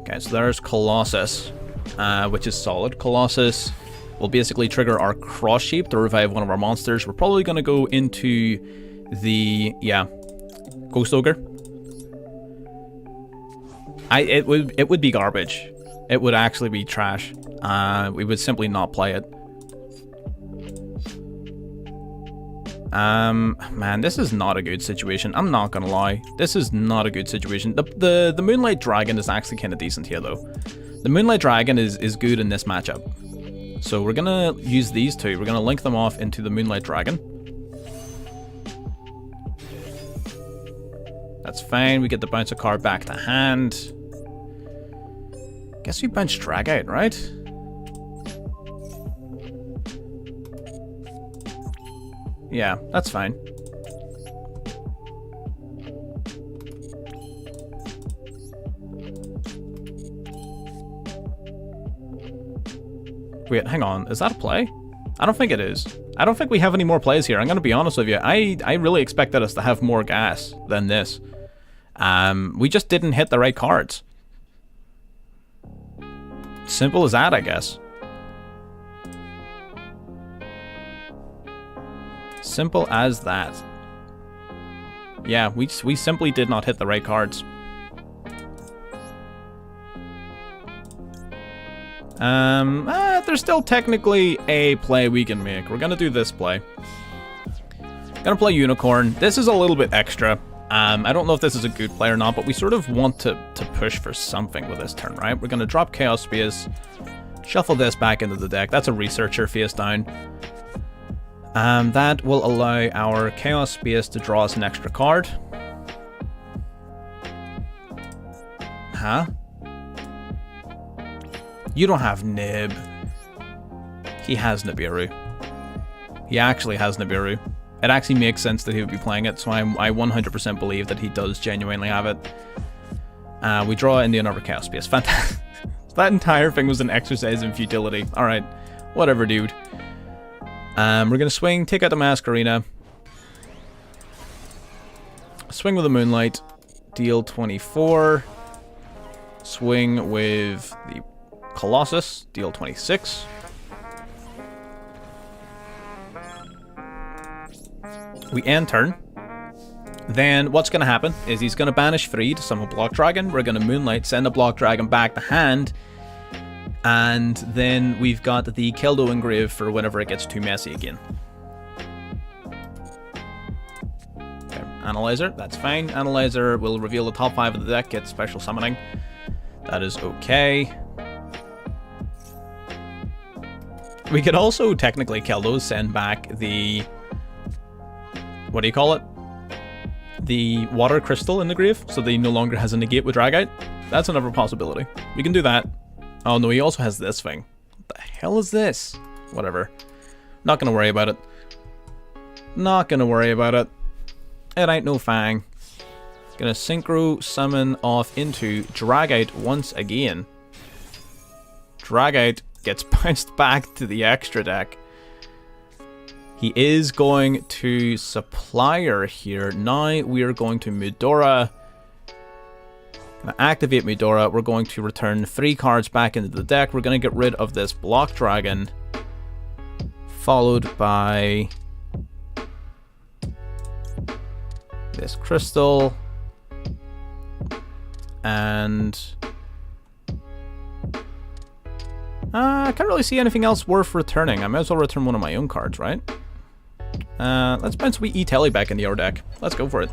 Okay, so there's Colossus, which is solid. Colossus will basically trigger our Cross Shape to revive one of our monsters. We're probably going to go into the, Ghost Ogre. It would be garbage. It would actually be trash. We would simply not play it. Man, this is not a good situation. I'm not gonna lie. This is not a good situation. The Moonlight Dragon is actually kind of decent here, though. The Moonlight Dragon is good in this matchup. So we're gonna use these two. We're gonna link them off into the Moonlight Dragon. That's fine. We get the bounce a card back to hand. Guess we bounce Drag out, right? Yeah, that's fine. Wait, hang on. Is that a play? I don't think it is. I don't think we have any more plays here. I'm going to be honest with you. I really expected us to have more gas than this. We just didn't hit the right cards. Simple as that, I guess. Simple as that. Yeah, we simply did not hit the right cards. There's still technically a play we can make. We're gonna do this play. Gonna play Unicorn. This is a little bit extra. I don't know if this is a good play or not, but we sort of want to push for something with this turn, right? We're going to drop Chaos Space, shuffle this back into the deck. That's a Researcher face down. That will allow our Chaos Space to draw us an extra card. Huh? You don't have Nib. He has Nibiru. He actually has Nibiru. It actually makes sense that he would be playing it, so I 100% believe that he does genuinely have it. We draw into another Chaos Space. Fantastic. That entire thing was an exercise in futility. Alright, whatever, dude. We're going to swing, take out the Masquerena. Swing with the Moonlight. Deal 24. Swing with the Colossus. Deal 26. We end turn. Then what's going to happen is he's going to banish 3 to summon Block Dragon. We're going to Moonlight, send the Block Dragon back to hand. And then we've got the Keldo Engrave for whenever it gets too messy again. Okay, Analyzer, that's fine. Analyzer will reveal the top 5 of the deck, get special summoning. That is okay. We could also technically Keldo send back the... what do you call it? The water crystal in the grave, so that he no longer has a negate with drag out. That's another possibility. We can do that. Oh no, he also has this thing. What the hell is this? Whatever. Not gonna worry about it. Not gonna worry about it. It ain't no fang. Gonna synchro summon off into drag out once again. Drag out gets bounced back to the extra deck. He is going to Supplier here. Now we are going to Mudora. Gonna activate Mudora. We're going to return 3 cards back into the deck. We're going to get rid of this Block Dragon. Followed by this Crystal. And I can't really see anything else worth returning. I might as well return one of my own cards, right? Let's bounce we E-Telly back in the other deck. Let's go for it.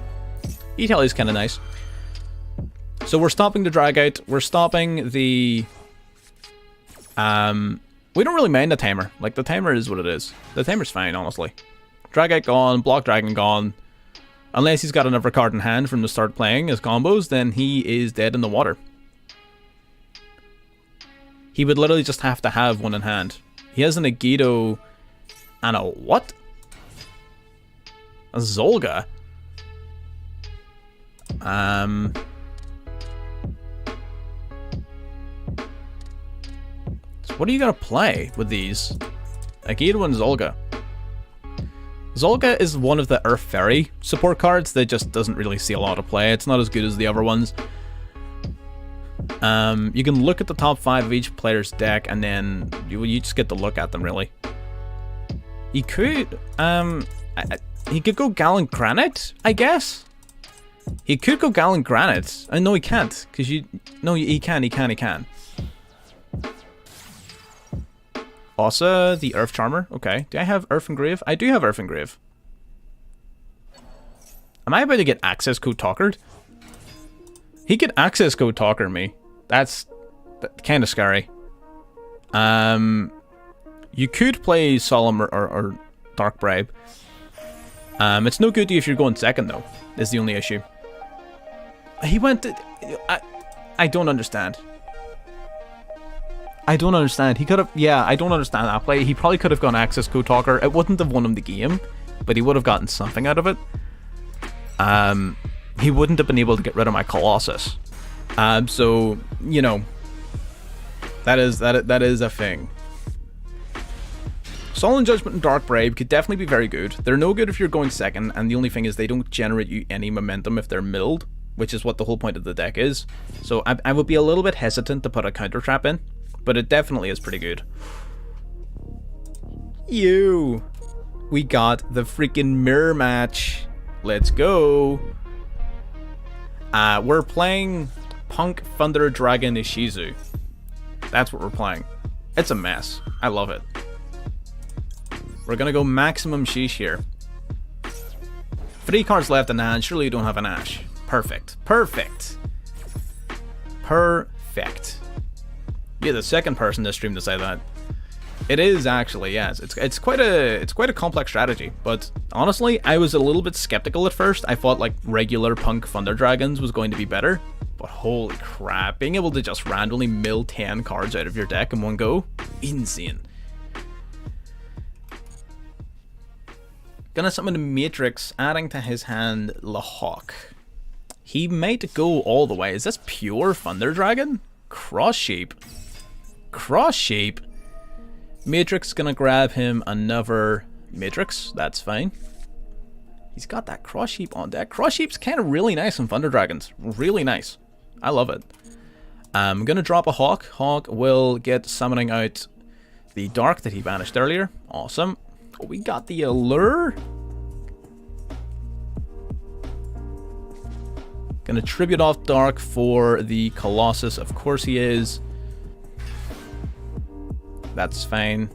E-Telly's kind of nice. So we're stopping the drag out. We're stopping the... we don't really mind the timer. Like, the timer is what it is. The timer's fine, honestly. Drag out gone, Block Dragon gone. Unless he's got another card in hand from the start playing his combos, then he is dead in the water. He would literally just have to have one in hand. He has an Agido and a what? A Zolga. So what are you gonna play with these? Agido and Zolga. Zolga is one of the Earth Fairy support cards that just doesn't really see a lot of play. It's not as good as the other ones. You can look at the top 5 of each player's deck, and then you just get to look at them, really. He could, he could go Gallant Granite, I guess? He could go Gallant Granite. No, he can't, because no, he can. Ossa, the Earth Charmer, okay. Do I have Earth Engrave? I do have Earth Engrave. Am I about to get access code talkered? He could access code talker me. That's kind of scary. You could play Solemn or Dark Bribe. It's no good to you if you're going second, though, is the only issue. He went to... I don't understand. I don't understand. He could have... Yeah, I don't understand that play. He probably could have gone access code talker. It wouldn't have won him the game, but he would have gotten something out of it. He wouldn't have been able to get rid of my Colossus. So, you know, that is a thing. Solemn Judgment and Dark Bribe could definitely be very good. They're no good if you're going second, and the only thing is they don't generate you any momentum if they're milled, which is what the whole point of the deck is. So I would be a little bit hesitant to put a counter trap in, but it definitely is pretty good. We got the freaking mirror match. Let's go. We're playing Punk Thunder Dragon Ishizu. That's what we're playing. It's a mess. I love it. We're gonna go maximum sheesh here. 3 cards left in hand. Surely you don't have an Ash. Perfect. Perfect. Perfect. You're the second person this stream to say that. It is actually, yes. It's quite a complex strategy, but honestly, I was a little bit skeptical at first. I thought like regular Punk Thunder Dragons was going to be better, but holy crap, being able to just randomly mill 10 cards out of your deck in one go, insane. Gonna summon the Matrix, adding to his hand Lahawk. He might go all the way. Is this pure Thunder Dragon? Cross Shape. Cross Shape. Matrix gonna grab him another Matrix. That's fine. He's got that Cross Shape on deck. Cross Shape's kind of really nice in Thunder Dragons. Really nice. I love it. I'm gonna drop a Hawk. Hawk will get summoning out the Dark that he banished earlier. Awesome. Oh, we got the Allure. Gonna tribute off Dark for the Colossus. Of course he is. That's fine.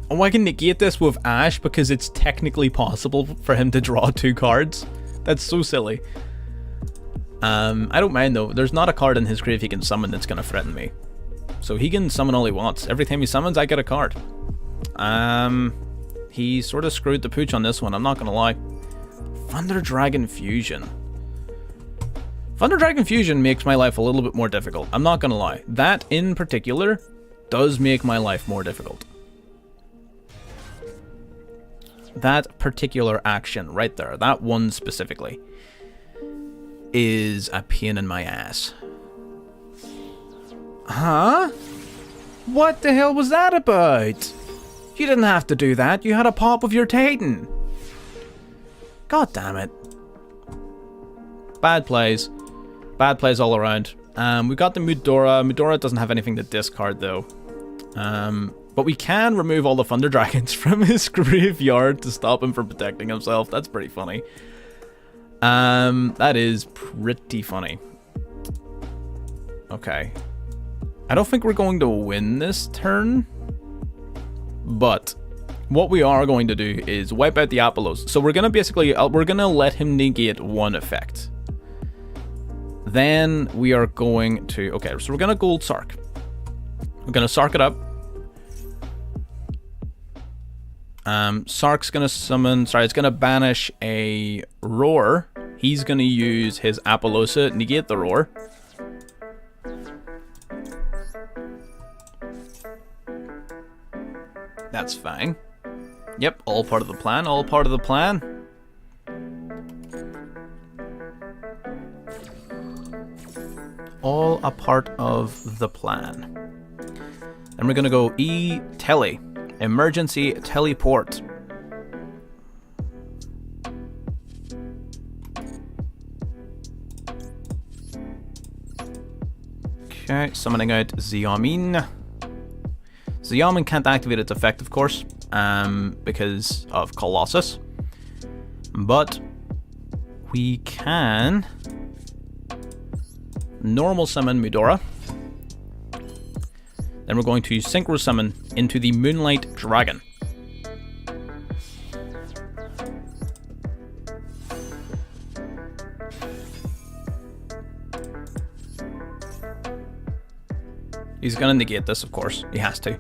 Oh, I can negate this with Ash because it's technically possible for him to draw 2 cards. That's so silly. I don't mind though. There's not a card in his grave he can summon that's gonna threaten me. So he can summon all he wants. Every time he summons, I get a card. He sort of screwed the pooch on this one, I'm not gonna lie. Thunder Dragon Fusion. Thunder Dragon Fusion makes my life a little bit more difficult. I'm not gonna lie. That in particular does make my life more difficult. That particular action right there, that one specifically, is a pain in my ass. Huh? What the hell was that about? You didn't have to do that. You had a pop of your Titan. God damn it. Bad plays. Bad plays all around. We got the Mudora. Mudora doesn't have anything to discard though. But we can remove all the Thunder Dragons from his graveyard to stop him from protecting himself. That's pretty funny. That is pretty funny. Okay. I don't think we're going to win this turn. But what we are going to do is wipe out the Apollos. So we're going to basically, we're going to let him negate one effect. Then we are going to, okay, so we're going to Gold Sark. We're going to Sark it up. Sark's going to summon, sorry, it's going to banish a Roar. He's going to use his Apollosa, negate the Roar. That's fine. Yep, all part of the plan, all part of the plan. All a part of the plan. And we're gonna go E-Tele. Emergency teleport. Okay, summoning out Xiaomin. Xiaomin can't activate its effect, of course, because of Colossus. But we can normal summon Mudora. Then we're going to synchro summon into the Moonlight Dragon. He's gonna negate this, of course. He has to.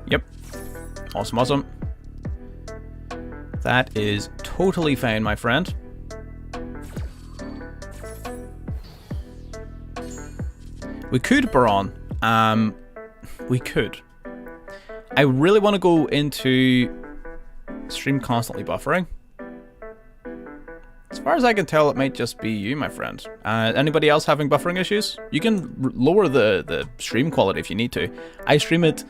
Yep. Awesome, awesome. That is totally fine, my friend. We could Baron. We could. I really want to go into stream constantly buffering. As far as I can tell, it might just be you, my friend. Anybody else having buffering issues? You can lower the stream quality if you need to. I stream it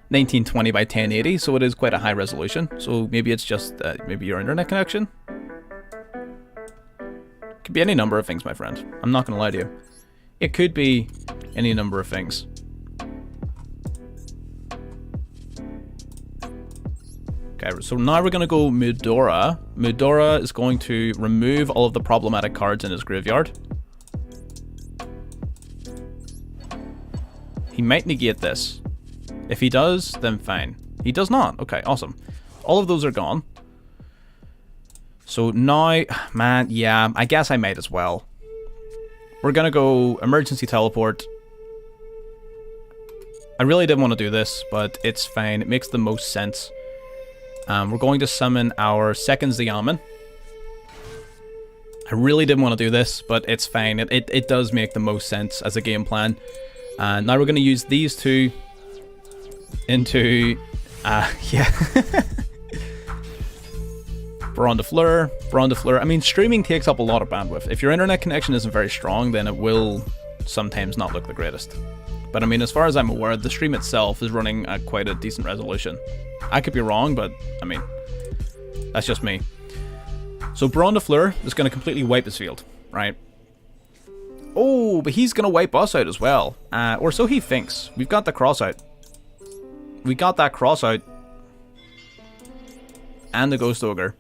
1920 by 1080, so it is quite a high resolution. So maybe it's just maybe your internet connection. Could be any number of things, my friend. I'm not going to lie to you. It could be any number of things. Okay, so now we're going to go Mudora. Mudora is going to remove all of the problematic cards in his graveyard. He might negate this. If he does, then fine. He does not. Okay, awesome. All of those are gone. So now, man, yeah, I guess I might as well. We're gonna go emergency teleport. I really didn't want to do this, but it's fine. It makes the most sense. We're going to summon our second Xiamen. I really didn't want to do this, but it's fine. It does make the most sense as a game plan. And now we're going to use these two into... yeah. Baron de Fleur. I mean, streaming takes up a lot of bandwidth. If your internet connection isn't very strong, then it will sometimes not look the greatest. But I mean, as far as I'm aware, the stream itself is running at quite a decent resolution. I could be wrong, but I mean, that's just me. So Baron de Fleur is going to completely wipe his field, right? Oh, but he's going to wipe us out as well. Or so he thinks. We've got the cross out. We got that cross out. And the Ghost Ogre.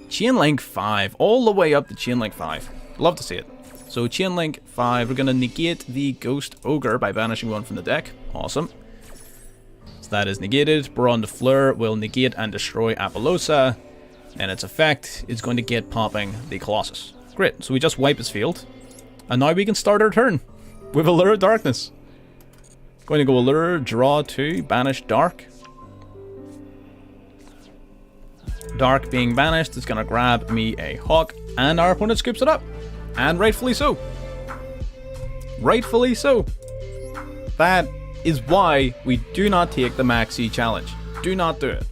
Chain Link 5. All the way up to Chain Link 5. Love to see it. So Chain Link 5, we're going to negate the Ghost Ogre by banishing one from the deck. Awesome. So that is negated. Baron de Fleur will negate and destroy Apollosa. And its effect is going to get popping the Colossus. Great, so we just wipe his field. And now we can start our turn with Allure of Darkness. Going to go Allure, draw 2, banish Dark. Dark being banished is going to grab me a Hawk. And our opponent scoops it up. And rightfully so. Rightfully so. That is why we do not take the Maxi challenge. Do not do it.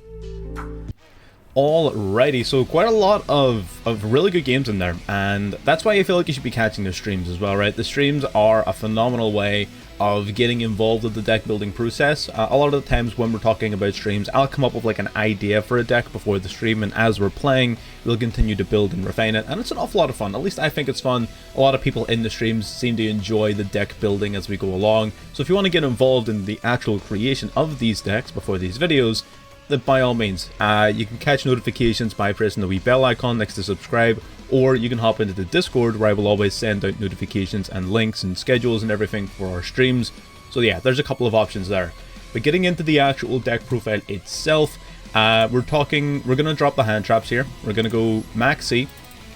Alrighty, so quite a lot of really good games in there, and that's why I feel like you should be catching the streams as well, right? The streams are a phenomenal way of getting involved with the deck building process. A lot of the times when we're talking about streams, I'll come up with like an idea for a deck before the stream, and as we're playing, we'll continue to build and refine it, and it's an awful lot of fun. At least I think it's fun. A lot of people in the streams seem to enjoy the deck building as we go along, so if you want to get involved in the actual creation of these decks before these videos, then by all means, you can catch notifications by pressing the wee bell icon next to subscribe, or you can hop into the Discord where I will always send out notifications and links and schedules and everything for our streams. So yeah, there's a couple of options there. But getting into the actual deck profile itself, we're going to drop the hand traps here. We're going to go Maxi,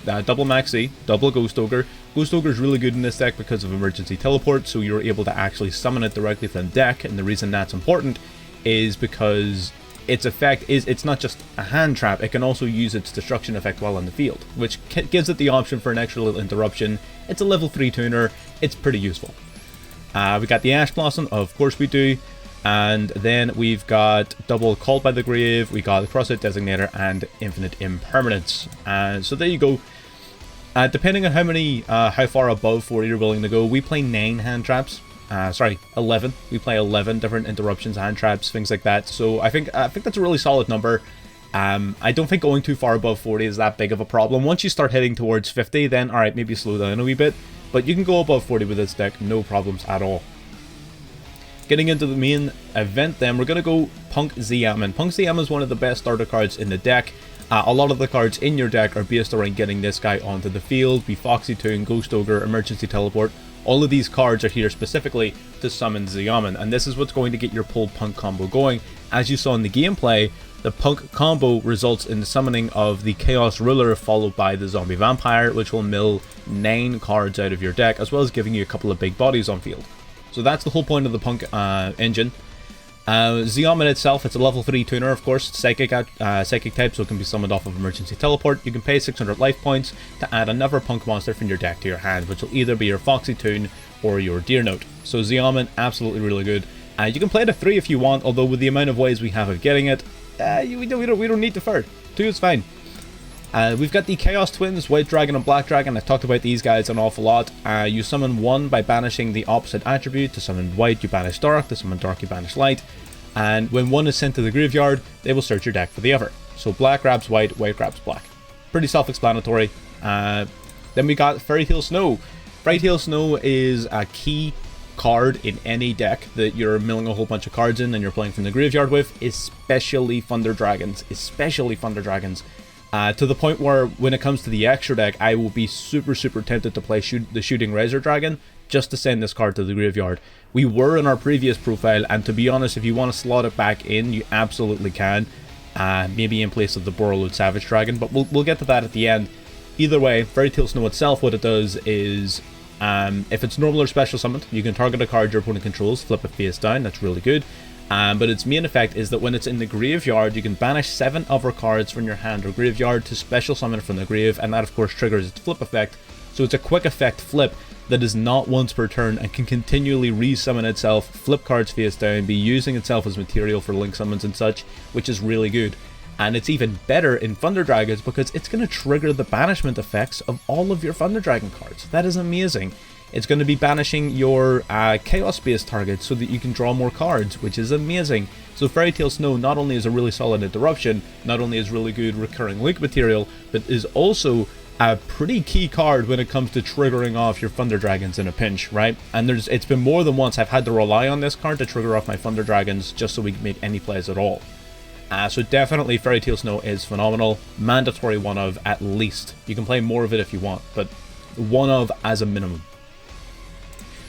double Maxi, double Ghost Ogre. Ghost Ogre is really good in this deck because of emergency teleport, so you're able to actually summon it directly from the deck, and the reason that's important is because its effect is, it's not just a hand trap, it can also use its destruction effect while on the field, which gives it the option for an extra little interruption. It's a level 3 tuner, it's pretty useful. We got the Ash Blossom, of course we do, and then we've got double Called by the Grave, we got the Crossout Designator, and Infinite Impermanence. So there you go. Depending on how far above 40 you're willing to go, we play 9 hand traps. 11. We play 11 different interruptions, hand traps, things like that. So I think that's a really solid number. I don't think going too far above 40 is that big of a problem. Once you start heading towards 50, then alright, maybe slow down a wee bit. But you can go above 40 with this deck, no problems at all. Getting into the main event then, we're going to go Punk Xiamen. Punk Xiamen is one of the best starter cards in the deck. A lot of the cards in your deck are based around getting this guy onto the field. Be Foxy Toon, Ghost Ogre, Emergency Teleport. All of these cards are here specifically to summon Xiamen, and this is what's going to get your pull Punk combo going. As you saw in the gameplay, the Punk combo results in the summoning of the Chaos Ruler followed by the Zombie Vampire, which will mill 9 cards out of your deck, as well as giving you a couple of big bodies on field. So that's the whole point of the Punk engine. Xiamen itself, it's a level 3 tuner, of course, psychic type, so it can be summoned off of Emergency Teleport. You can pay 600 life points to add another Punk monster from your deck to your hand, which will either be your Foxy Toon or your Deer Note. So Xiamen, absolutely really good. You can play it at 3 if you want, although with the amount of ways we have of getting it, we don't need to third. 2 is fine. We've got the Chaos Twins, White Dragon and Black Dragon. I've talked about these guys an awful lot. You summon one by banishing the opposite attribute. To summon white, you banish dark. To summon dark, you banish light. And when one is sent to the graveyard, they will search your deck for the other. So black grabs white, white grabs black. Pretty self-explanatory. Then we got Fairy Tale Snow. Fairy Tale Snow is a key card in any deck that you're milling a whole bunch of cards in and you're playing from the graveyard with, especially Thunder Dragons. To the point where when it comes to the extra deck, I will be super tempted to play the Shooting Razor Dragon just to send this card to the graveyard. We were in our previous profile, and to be honest, if you want to slot it back in, you absolutely can. Maybe in place of the Borreload Savage Dragon, but we'll get to that at the end. Either way, Fairy Tale Snow itself, what it does is, if it's normal or special summoned, you can target a card your opponent controls, flip it face down, that's really good. But its main effect is that when it's in the graveyard, you can banish 7 other cards from your hand or graveyard to special summon from the grave, and that of course triggers its flip effect. So it's a quick effect flip that is not once per turn and can continually re-summon itself, flip cards face down, be using itself as material for link summons and such, which is really good. And it's even better in Thunder Dragons because it's going to trigger the banishment effects of all of your Thunder Dragon cards. That is amazing. It's going to be banishing your Chaos-based targets so that you can draw more cards, which is amazing. So Fairy Tale Snow not only is a really solid interruption, not only is really good recurring link material, but is also a pretty key card when it comes to triggering off your Thunder Dragons in a pinch, right? And it's been more than once I've had to rely on this card to trigger off my Thunder Dragons just so we can make any plays at all. So definitely Fairy Tale Snow is phenomenal. Mandatory 1 of at least. You can play more of it if you want, but 1 of as a minimum.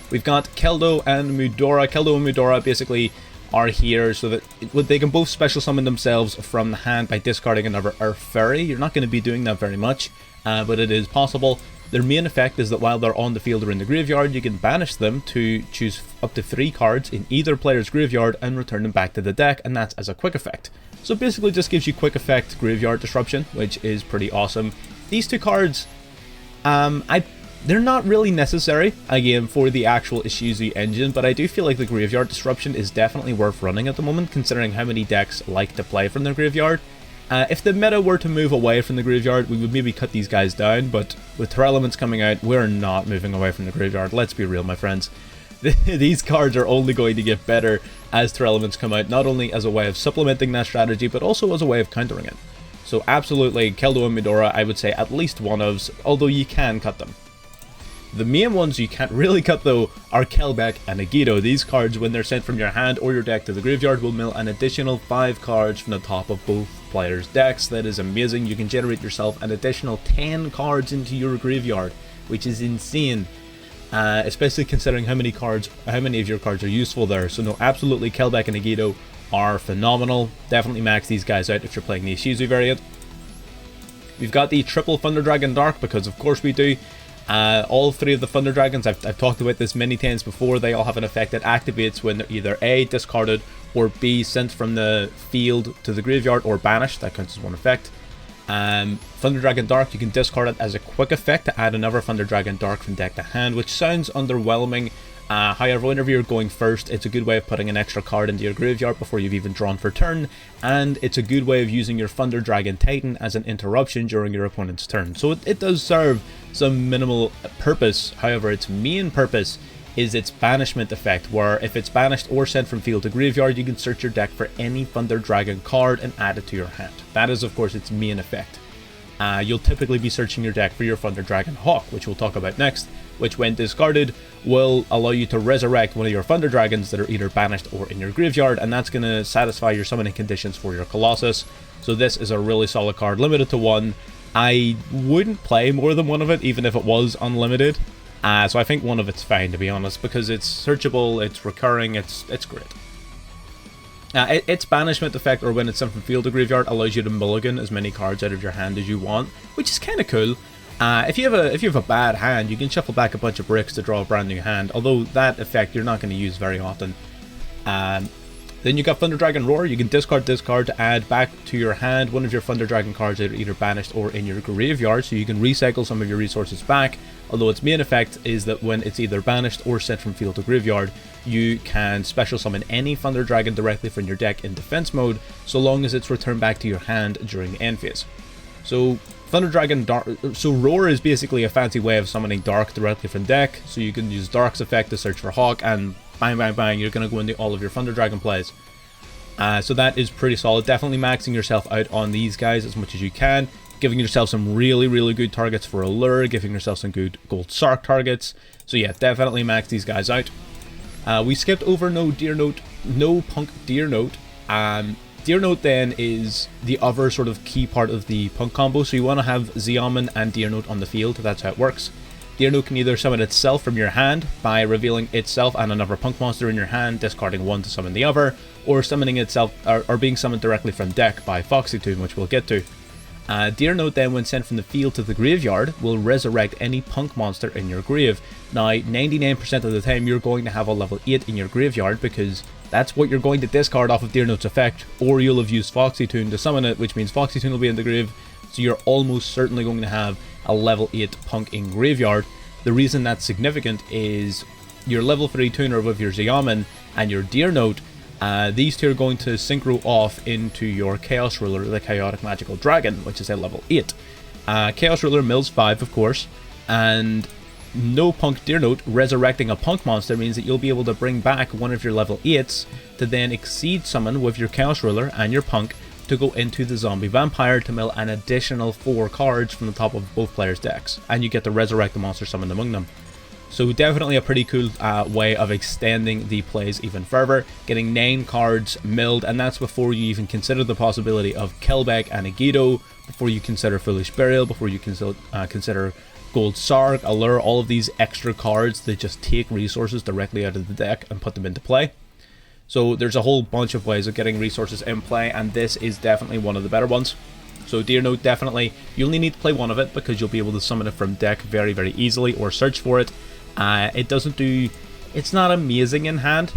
We've got Keldo and Mudora. Keldo and Mudora basically are here so that they can both special summon themselves from the hand by discarding another Earth Fairy. You're not going to be doing that very much, but it is possible. Their main effect is that while they're on the field or in the graveyard, you can banish them to choose up to 3 cards in either player's graveyard and return them back to the deck, and that's as a quick effect. So basically just gives you quick effect graveyard disruption, which is pretty awesome. These 2 cards, they're not really necessary, again, for the actual Ishizu engine, but I do feel like the graveyard disruption is definitely worth running at the moment, considering how many decks like to play from their graveyard. If the meta were to move away from the graveyard, we would maybe cut these guys down, but with Terelements coming out, we're not moving away from the graveyard. Let's be real, my friends. These cards are only going to get better as Terelements come out, not only as a way of supplementing that strategy, but also as a way of countering it. So absolutely, Keldo and Midora, I would say at least 1 ofs, although you can cut them. The main ones you can't really cut though are Kelbeck and Agito. These cards, when they're sent from your hand or your deck to the graveyard, will mill an additional 5 cards from the top of both players' decks. That is amazing. You can generate yourself an additional 10 cards into your graveyard, which is insane. Especially considering how many of your cards are useful there. So no, absolutely, Kelbeck and Agito are phenomenal. Definitely max these guys out if you're playing the Ishizu variant. We've got the triple Thunder Dragon Dark, because of course we do. All 3 of the Thunder Dragons, I've talked about this many times before, they all have an effect that activates when they're either A, discarded, or B, sent from the field to the graveyard, or banished. That counts as 1 effect. Thunder Dragon Dark, you can discard it as a quick effect to add another Thunder Dragon Dark from deck to hand, which sounds underwhelming. However, whenever you're going first, it's a good way of putting an extra card into your graveyard before you've even drawn for turn, and it's a good way of using your Thunder Dragon Titan as an interruption during your opponent's turn. So it does serve some minimal purpose. However, its main purpose is its banishment effect, where if it's banished or sent from field to graveyard, you can search your deck for any Thunder Dragon card and add it to your hand. That is, of course, its main effect. You'll typically be searching your deck for your Thunder Dragon Hawk, which we'll talk about next, which when discarded will allow you to resurrect one of your Thunder Dragons that are either banished or in your graveyard, and that's going to satisfy your summoning conditions for your Colossus. So this is a really solid card, limited to 1. I wouldn't play more than 1 of it, even if it was unlimited. So I think 1 of it's fine, to be honest, because it's searchable, it's recurring, it's great. Its banishment effect, or when it's sent from field to graveyard, allows you to mulligan as many cards out of your hand as you want, which is kind of cool. If you have a bad hand, you can shuffle back a bunch of bricks to draw a brand new hand, although that effect you're not going to use very often. Then you got Thunder Dragon Roar. You can discard this card to add back to your hand one of your Thunder Dragon cards that are either banished or in your graveyard, so you can recycle some of your resources back, although its main effect is that when it's either banished or sent from field to graveyard, you can special summon any Thunder Dragon directly from your deck in defense mode, so long as it's returned back to your hand during the end phase. So Thunder Dragon Dark, so Roar is basically a fancy way of summoning Dark directly from deck, so you can use Dark's effect to search for Hawk, and bang bang bang, you're going to go into all of your Thunder Dragon plays. So that is pretty solid. Definitely maxing yourself out on these guys as much as you can, giving yourself some really good targets for Allure, giving yourself some good Gold Sark targets. So yeah, definitely max these guys out. We skipped over No Punk Deer Note. Deer Note then is the other sort of key part of the punk combo, so you want to have Zeoman and Deer Note on the field. That's how it works. Deer Note can either summon itself from your hand by revealing itself and another punk monster in your hand, discarding one to summon the other, or summoning itself or being summoned directly from deck by Foxy Toon, which we'll get to. Deer Note then, when sent from the field to the graveyard, will resurrect any punk monster in your grave. Now, 99% of the time you're going to have a level 8 in your graveyard because that's what you're going to discard off of Deer Note's effect, or you'll have used Foxy Toon to summon it, which means Foxy Toon will be in the grave, so you're almost certainly going to have a level 8 punk in graveyard. The reason that's significant is your level 3 tuner with your Zeoman and your Deer Note, these two are going to synchro off into your Chaos Ruler, the Chaotic Magical Dragon, which is at level 8. Chaos Ruler mills 5, of course, and no punk Deer Note resurrecting a punk monster means that you'll be able to bring back one of your level 8s to then exceed summon with your Chaos Ruler and your punk to go into the Zombie Vampire to mill an additional 4 cards from the top of both players' decks, and you get to resurrect the monster summoned among them. So definitely a pretty cool way of extending the plays even further, getting 9 cards milled, and that's before you even consider the possibility of Kelbeck and Agido, before you consider Foolish Burial, before you consider Gold Sark, Allure, all of these extra cards that just take resources directly out of the deck and put them into play. So there's a whole bunch of ways of getting resources in play, and this is definitely one of the better ones. So Deer Note, definitely, you only need to play one of it because you'll be able to summon it from deck very, very easily, or search for it. It's not amazing in hand,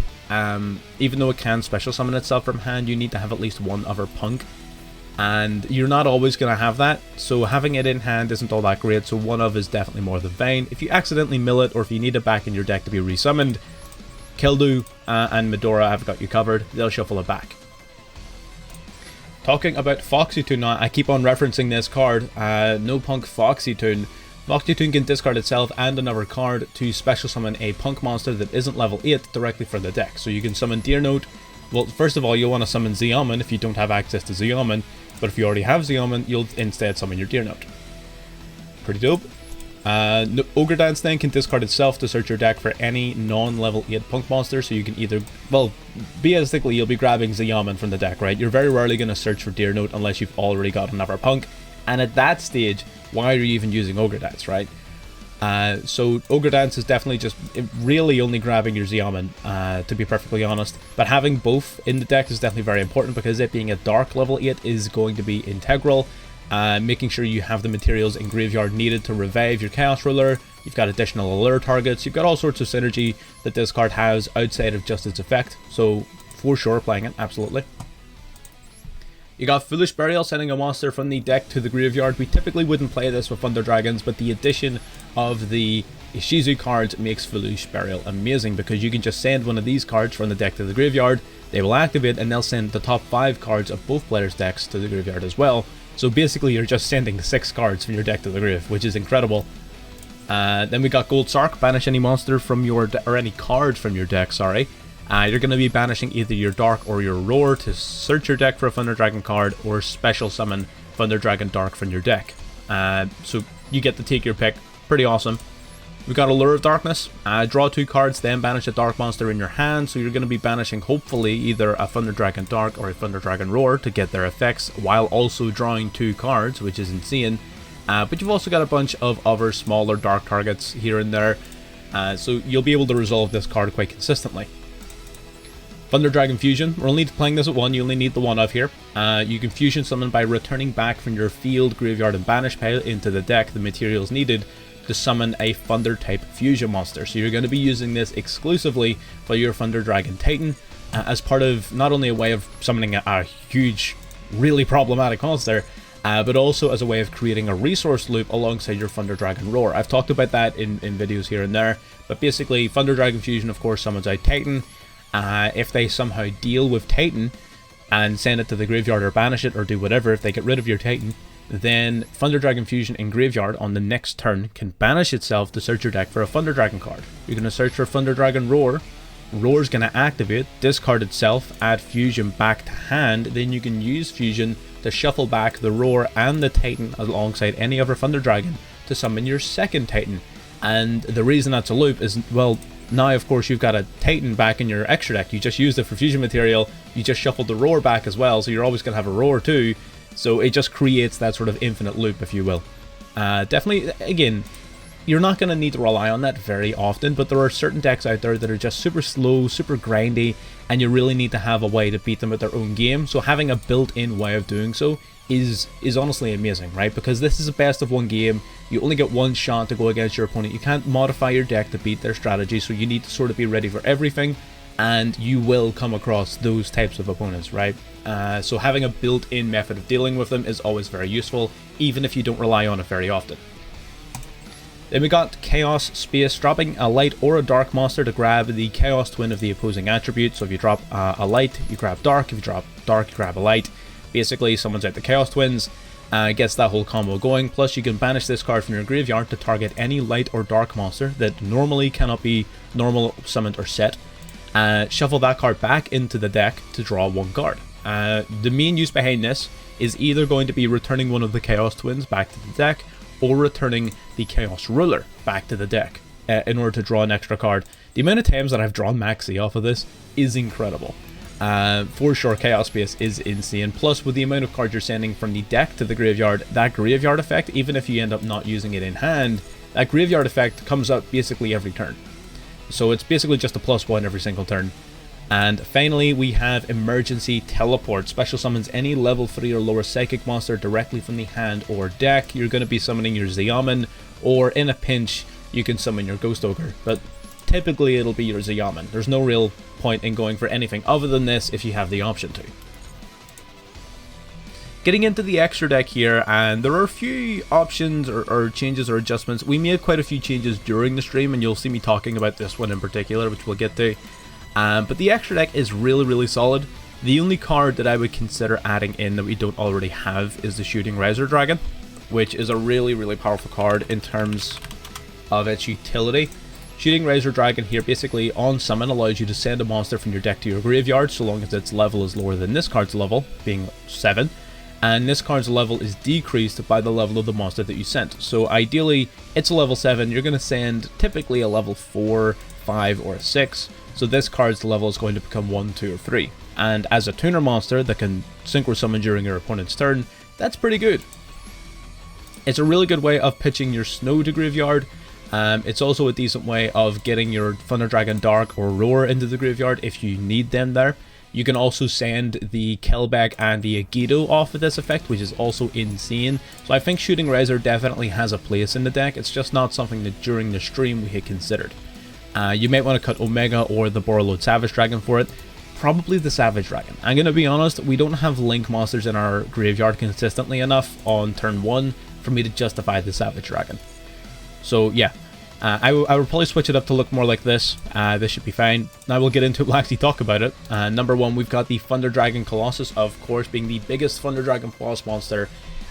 even though it can special summon itself from hand. You need to have at least one other punk, and you're not always going to have that, so having it in hand isn't all that great, so one of is definitely more than fine. If you accidentally mill it, or if you need it back in your deck to be resummoned, Kildu and Medora have got you covered. They'll shuffle it back. Talking about Foxy Toon now, I keep on referencing this card, no punk Foxy Toon. Foxy Toon can discard itself and another card to special summon a punk monster that isn't level 8 directly from the deck. So you can summon Deer Note. Well, first of all, you'll want to summon Zeoman if you don't have access to Zeoman, but if you already have Zeoman, you'll instead summon your Deer Note. Pretty dope. Ogre Dance then can discard itself to search your deck for any non-level 8 punk monster, so you can either, well, basically you'll be grabbing Zeoman from the deck, right? You're very rarely going to search for Deer Note unless you've already got another punk, and at that stage, why are you even using Ogre Dance, right? So Ogre Dance is definitely just really only grabbing your Zeoman, to be perfectly honest, but having both in the deck is definitely very important because it being a dark level 8 is going to be integral. Making sure you have the materials in graveyard needed to revive your Chaos Ruler. You've got additional allure targets. You've got all sorts of synergy that this card has outside of just its effect. So for sure, playing it, absolutely. You got Foolish Burial, sending a monster from the deck to the graveyard. We typically wouldn't play this with Thunder Dragons, but the addition of the Ishizu cards makes Foolish Burial amazing because you can just send one of these cards from the deck to the graveyard. They will activate and they'll send the top 5 cards of both players' decks to the graveyard as well. So basically you're just sending 6 cards from your deck to the grave, which is incredible. Then we got Gold Sark, banish any monster from your or any card from your deck, sorry. You're going to be banishing either your Dark or your Roar to search your deck for a Thunder Dragon card, or special summon Thunder Dragon Dark from your deck. So you get to take your pick, pretty awesome. We got Allure of Darkness, draw 2 cards, then banish a dark monster in your hand, so you're going to be banishing hopefully either a Thunder Dragon Dark or a Thunder Dragon Roar to get their effects, while also drawing 2 cards, which is insane. But you've also got a bunch of other smaller dark targets here and there, so you'll be able to resolve this card quite consistently. Thunder Dragon Fusion, we're only playing this at 1, you only need the 1 of here. You can fusion summon by returning back from your field, graveyard and banish pile into the deck the materials needed to summon a Thunder type fusion monster. So you're going to be using this exclusively for your Thunder Dragon Titan, as part of not only a way of summoning a huge, really problematic monster, but also as a way of creating a resource loop alongside your Thunder Dragon Roar. I've talked about that in videos here and there, but basically Thunder Dragon Fusion of course summons out Titan. If they somehow deal with Titan and send it to the graveyard or banish it or do whatever, if they get rid of your Titan, then Thunder Dragon Fusion in graveyard on the next turn can banish itself to search your deck for a Thunder Dragon card. You're going to search for Thunder Dragon Roar. Roar's going to activate, discard itself, add Fusion back to hand, then you can use Fusion to shuffle back the Roar and the Titan alongside any other Thunder Dragon to summon your second Titan. And the reason that's a loop is, well, Now, of course, you've got a Titan back in your extra deck. You just used it for fusion material. You just shuffled the Roar back as well, so you're always going to have a Roar too. So it just creates that sort of infinite loop, if you will. Definitely, again, you're not going to need to rely on that very often, but there are certain decks out there that are just super slow, super grindy, and you really need to have a way to beat them at their own game. So having a built-in way of doing so is honestly amazing, right? Because this is a best of one game. You only get one shot to go against your opponent. You can't modify your deck to beat their strategy, so you need to sort of be ready for everything, and you will come across those types of opponents, right? So having a built-in method of dealing with them is always very useful, even if you don't rely on it very often. Then we got Chaos Space, dropping a light or a dark monster to grab the Chaos Twin of the opposing attribute. So if you drop a light, you grab dark. If you drop dark, you grab a light. Basically, summons out the Chaos Twins, gets that whole combo going. Plus, you can banish this card from your graveyard to target any light or dark monster that normally cannot be normal summoned or set. Shuffle that card back into the deck to draw one card. The main use behind this is either going to be returning one of the Chaos Twins back to the deck, or returning the Chaos Ruler back to the deck in order to draw an extra card. The amount of times that I've drawn Maxi off of this is incredible. For sure, Chaos Space is insane. Plus, with the amount of cards you're sending from the deck to the graveyard, that graveyard effect, even if you end up not using it in hand, that graveyard effect comes up basically every turn. So it's basically just a +1 every single turn. And finally, we have Emergency Teleport. Special summons any level 3 or lower psychic monster directly from the hand or deck. You're going to be summoning your Xiamen, or in a pinch, you can summon your Ghost Ogre. But typically, it'll be your Xiamen. There's no real point in going for anything other than this if you have the option to. Getting into the extra deck here, and there are a few options or changes or adjustments. We made quite a few changes during the stream, and you'll see me talking about this one in particular, which we'll get to. But the extra deck is really, really solid. The only card that I would consider adding in that we don't already have is the Shooting Riser Dragon, which is a really, really powerful card in terms of its utility. Shooting Riser Dragon here basically on summon allows you to send a monster from your deck to your graveyard so long as its level is lower than this card's level, being 7. And this card's level is decreased by the level of the monster that you sent. So ideally, it's a level 7, you're going to send typically a level 4, 5, or a 6. So this card's level is going to become 1, 2, or 3. And as a tuner monster that can synchro summon during your opponent's turn, that's pretty good. It's a really good way of pitching your Snow to graveyard. It's also a decent way of getting your Thunder Dragon Dark or Roar into the graveyard if you need them there. You can also send the Kelbag and the Agido off of this effect, which is also insane. So I think Shooting Riser definitely has a place in the deck. It's just not something that during the stream we had considered. You might want to cut Omega or the Borreload Savage Dragon for it. Probably the Savage Dragon. I'm going to be honest, we don't have Link monsters in our graveyard consistently enough on turn 1 for me to justify the Savage Dragon. So yeah, I would probably switch it up to look more like this. This should be fine. Now we'll get into it, we'll actually talk about it. Number 1, we've got the Thunder Dragon Colossus, of course, being the biggest Thunder Dragon boss monster.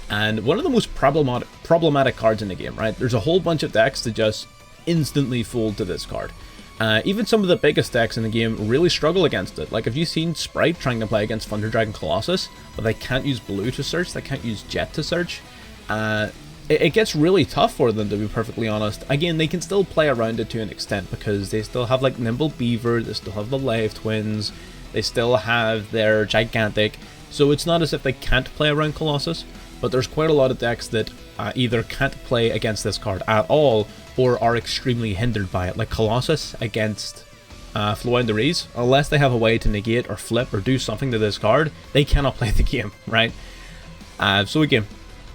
And one of the most problematic cards in the game, right? There's a whole bunch of decks that just instantly fold to this card. Even some of the biggest decks in the game really struggle against it. Like, have you seen Sprite trying to play against Thunder Dragon Colossus, but they can't use blue to search, they can't use jet to search? It gets really tough for them, to be perfectly honest. Again, they can still play around it to an extent, because they still have like Nimble Beaver, they still have the Live Twins, they still have their Gigantic, so it's not as if they can't play around Colossus, but there's quite a lot of decks that either can't play against this card at all, or are extremely hindered by it, like Colossus against Florindaries. Unless they have a way to negate or flip or do something to this card, they cannot play the game, right? So again,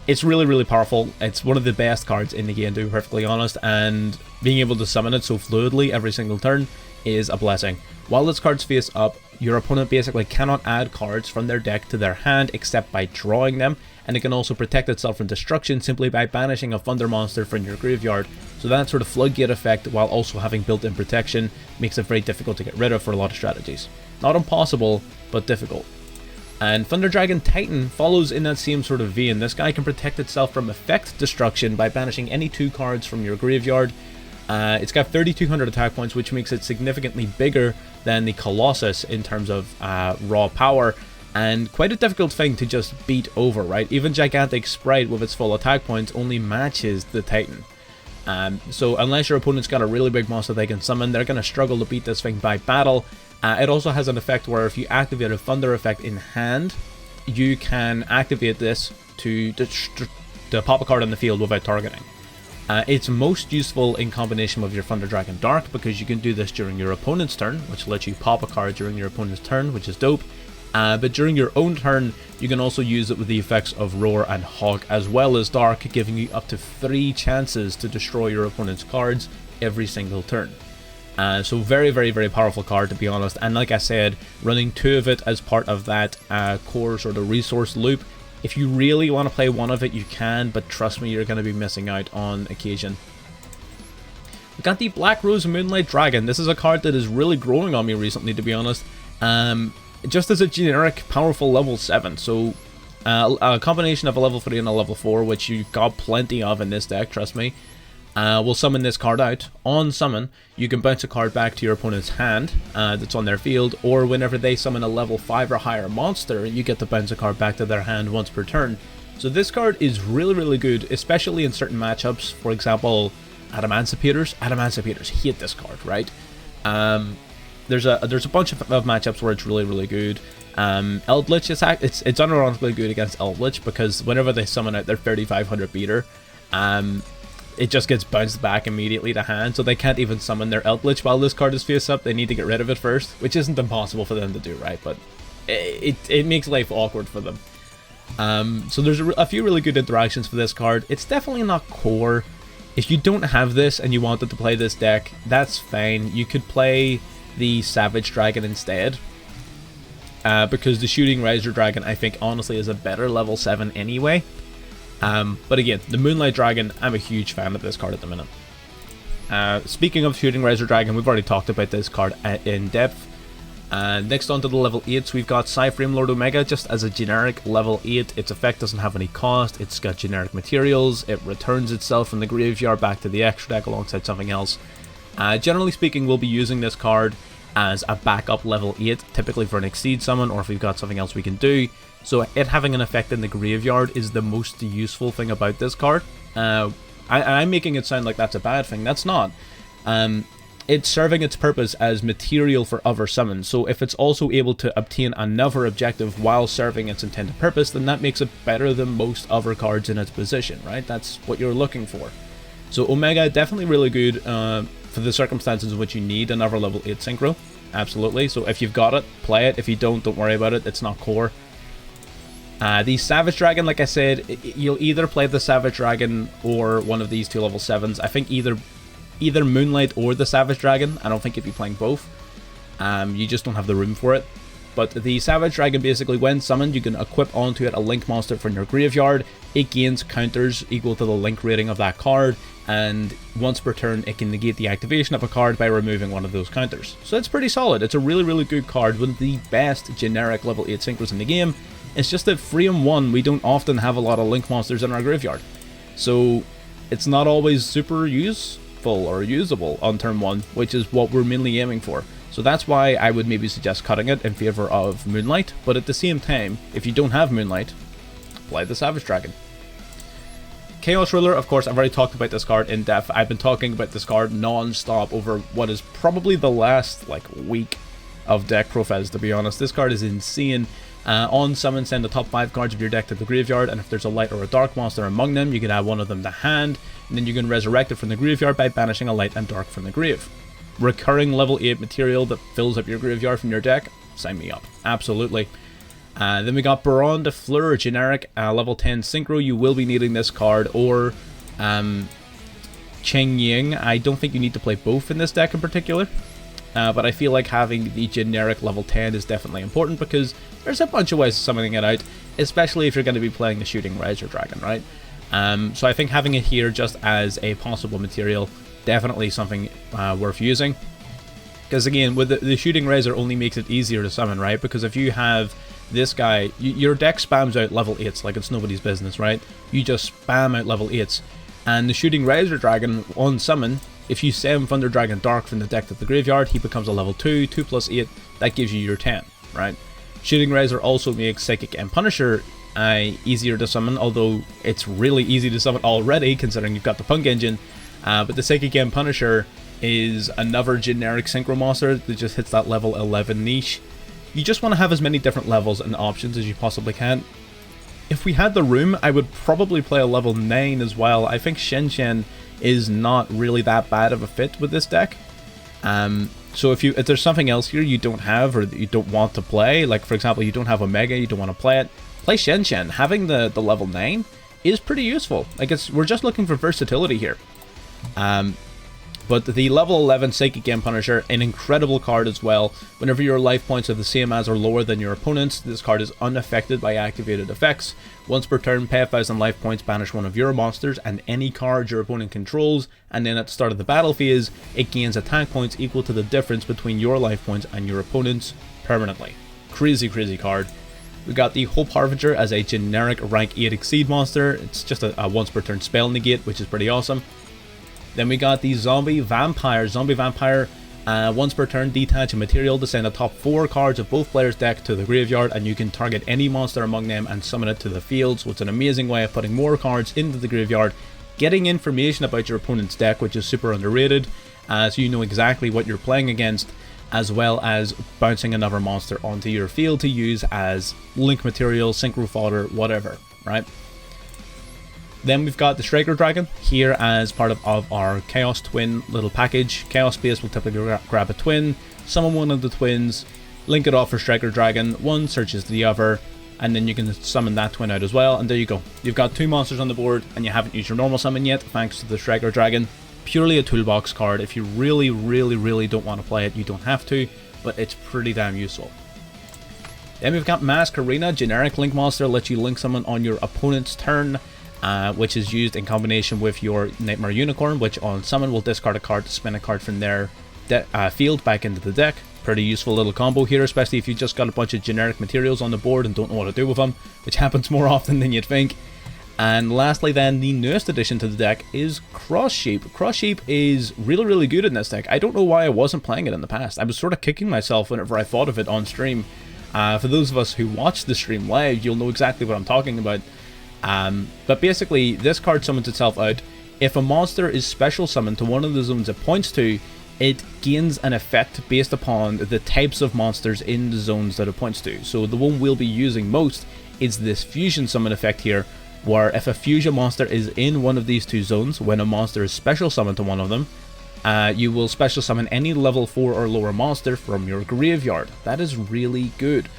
it's really, really powerful. It's one of the best cards in the game, to be perfectly honest, and being able to summon it so fluidly every single turn is a blessing. While this card's face up, your opponent basically cannot add cards from their deck to their hand except by drawing them, and it can also protect itself from destruction simply by banishing a Thunder monster from your graveyard. So that sort of floodgate effect, while also having built-in protection, makes it very difficult to get rid of for a lot of strategies. Not impossible, but difficult. And Thunder Dragon Titan follows in that same sort of vein. This guy can protect itself from effect destruction by banishing any 2 cards from your graveyard. It's got 3,200 attack points, which makes it significantly bigger than the Colossus in terms of raw power, and quite a difficult thing to just beat over, right? Even Gigantic Sprite with its full attack points only matches the Titan. So unless your opponent's got a really big monster they can summon, they're going to struggle to beat this thing by battle. It also has an effect where if you activate a Thunder effect in hand, you can activate this to pop a card on the field without targeting. It's most useful in combination with your Thunder Dragon Dark, because you can do this during your opponent's turn, which lets you pop a card during your opponent's turn, which is dope. But during your own turn, you can also use it with the effects of Roar and Hawk, as well as Dark, giving you up to 3 chances to destroy your opponent's cards every single turn. So very, very, very powerful card, to be honest. And like I said, running 2 of it as part of that core sort of resource loop, if you really want to play one of it, you can, but trust me, you're going to be missing out on occasion. We got the Black Rose Moonlight Dragon. This is a card that is really growing on me recently, to be honest. Just as a generic, powerful level 7. So, a combination of a level 3 and a level 4, which you've got plenty of in this deck, trust me. We'll summon this card out. On summon, you can bounce a card back to your opponent's hand that's on their field, or whenever they summon a level 5 or higher monster, you get to bounce a card back to their hand once per turn. So this card is really, really good, especially in certain matchups. For example, Adamancipators. Adamancipators hate this card, right? There's a bunch of matchups where it's really, really good. Eldritch, it's unironically good against Eldritch, because whenever they summon out their 3500 beater, it just gets bounced back immediately to hand, so they can't even summon their Eldritch while this card is face up. They need to get rid of it first, which isn't impossible for them to do, right? But it makes life awkward for them. So there's a few really good interactions for this card. It's definitely not core. If you don't have this and you wanted to play this deck, that's fine. You could play the Savage Dragon instead, because the Shooting Riser Dragon, I think, honestly, is a better level 7 anyway. But again, the Moonlight Dragon, I'm a huge fan of this card at the minute. Speaking of Shooting Riser Dragon, we've already talked about this card in depth. Next on to the level 8s, we've got Psyframe Lord Omega, just as a generic level 8. Its effect doesn't have any cost, it's got generic materials, it returns itself from the graveyard back to the extra deck alongside something else. Generally speaking, we'll be using this card as a backup level 8, typically for an Exceed summon, or if we've got something else we can do. So it having an effect in the graveyard is the most useful thing about this card. I'm making it sound like that's a bad thing. That's not. It's serving its purpose as material for other summons. So if it's also able to obtain another objective while serving its intended purpose, then that makes it better than most other cards in its position, right? That's what you're looking for. So Omega, definitely really good for the circumstances in which you need another level 8 synchro. Absolutely. So if you've got it, play it. If you don't worry about it. It's not core. The Savage Dragon, like I said, you'll either play the Savage Dragon or one of these 2 level 7s. I think either Moonlight or the Savage Dragon. I don't think you'd be playing both. You just don't have the room for it. But the Savage Dragon, basically, when summoned, you can equip onto it a Link monster from your graveyard. It gains counters equal to the Link rating of that card, and once per turn, it can negate the activation of a card by removing one of those counters. So it's pretty solid. It's a really, really good card, one of the best generic level 8 synchros in the game. It's just that 3-1, we don't often have a lot of Link monsters in our graveyard. So it's not always super useful or usable on turn 1, which is what we're mainly aiming for. So that's why I would maybe suggest cutting it in favor of Moonlight. But at the same time, if you don't have Moonlight, play the Savage Dragon. Chaos Ruler, of course, I've already talked about this card in depth. I've been talking about this card non-stop over what is probably the last week of deck profiles, to be honest. This card is insane. On summon, send the top 5 cards of your deck to the graveyard, and if there's a light or a dark monster among them, you can add one of them to hand, and then you can resurrect it from the graveyard by banishing a light and dark from the grave. Recurring level 8 material that fills up your graveyard from your deck, sign me up. Absolutely. Then we got Baron de Fleur, generic, level 10 synchro. You will be needing this card, or Cheng Ying. I don't think you need to play both in this deck in particular. But I feel like having the generic level 10 is definitely important, because there's a bunch of ways of summoning it out, especially if you're going to be playing the Shooting Riser Dragon, right? So I think having it here just as a possible material, definitely something worth using. Because again, with the Shooting Riser only makes it easier to summon, right? Because if you have this guy, your deck spams out level 8s like it's nobody's business, right? You just spam out level 8s. And the Shooting Riser Dragon, on summon, if you send Thunder Dragon Dark from the deck to the graveyard, he becomes a level 2, 2 plus 8, that gives you your 10, right? Shooting Riser also makes Psychic and Punisher easier to summon, although it's really easy to summon already, considering you've got the Punk Engine. But the Psychic Game Punisher is another generic synchro monster that just hits that level 11 niche. You just want to have as many different levels and options as you possibly can. If we had the room, I would probably play a level 9 as well. I think Shen Shen is not really that bad of a fit with this deck. So if there's something else here you don't have or that you don't want to play, like for example you don't have Omega, you don't want to play it, play Shen Shen. Having the level 9 is pretty useful. Like we're just looking for versatility here. But the level 11 Psychic Game Punisher, an incredible card as well. Whenever your life points are the same as or lower than your opponent's, this card is unaffected by activated effects. Once per turn, pay 1,000 life points, banish one of your monsters and any card your opponent controls, and then at the start of the battle phase, it gains attack points equal to the difference between your life points and your opponent's permanently. Crazy, crazy card. We got the Hope Harbinger as a generic rank 8 Exceed monster. It's just a once per turn spell negate, which is pretty awesome. Then we got the Zombie Vampire. Zombie Vampire, once per turn, detach a material to send the top 4 cards of both players' deck to the graveyard, and you can target any monster among them and summon it to the field. So it's an amazing way of putting more cards into the graveyard, getting information about your opponent's deck, which is super underrated, so you know exactly what you're playing against, as well as bouncing another monster onto your field to use as link material, synchro fodder, whatever, right? Then we've got the Striker Dragon here as part of our Chaos Twin little package. Chaos Space will typically grab a twin, summon one of the twins, link it off for Striker Dragon, one searches the other, and then you can summon that twin out as well, and there you go. You've got 2 monsters on the board, and you haven't used your normal summon yet, thanks to the Striker Dragon. Purely a toolbox card. If you really, really, really don't want to play it, you don't have to, but it's pretty damn useful. Then we've got Mask Arena, generic link monster, lets you link someone on your opponent's turn. Which is used in combination with your Nightmare Unicorn, which on summon will discard a card to spin a card from their field back into the deck. Pretty useful little combo here, especially if you just got a bunch of generic materials on the board and don't know what to do with them, which happens more often than you'd think. And lastly then, the newest addition to the deck is Cross Sheep. Cross Sheep is really, really good in this deck. I don't know why I wasn't playing it in the past. I was sort of kicking myself whenever I thought of it on stream. For those of us who watch the stream live, you'll know exactly what I'm talking about. But basically, this card summons itself out. If a monster is special summoned to one of the zones it points to, it gains an effect based upon the types of monsters in the zones that it points to. So the one we'll be using most is this fusion summon effect here, where if a fusion monster is in one of these 2 zones, when a monster is special summoned to one of them, you will special summon any level 4 or lower monster from your graveyard. That is really good.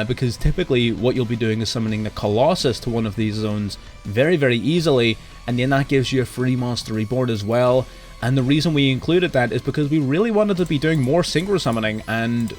Because typically what you'll be doing is summoning the Colossus to one of these zones very, very easily, and then that gives you a free monster reborn as well. And the reason we included that is because we really wanted to be doing more synchro summoning, and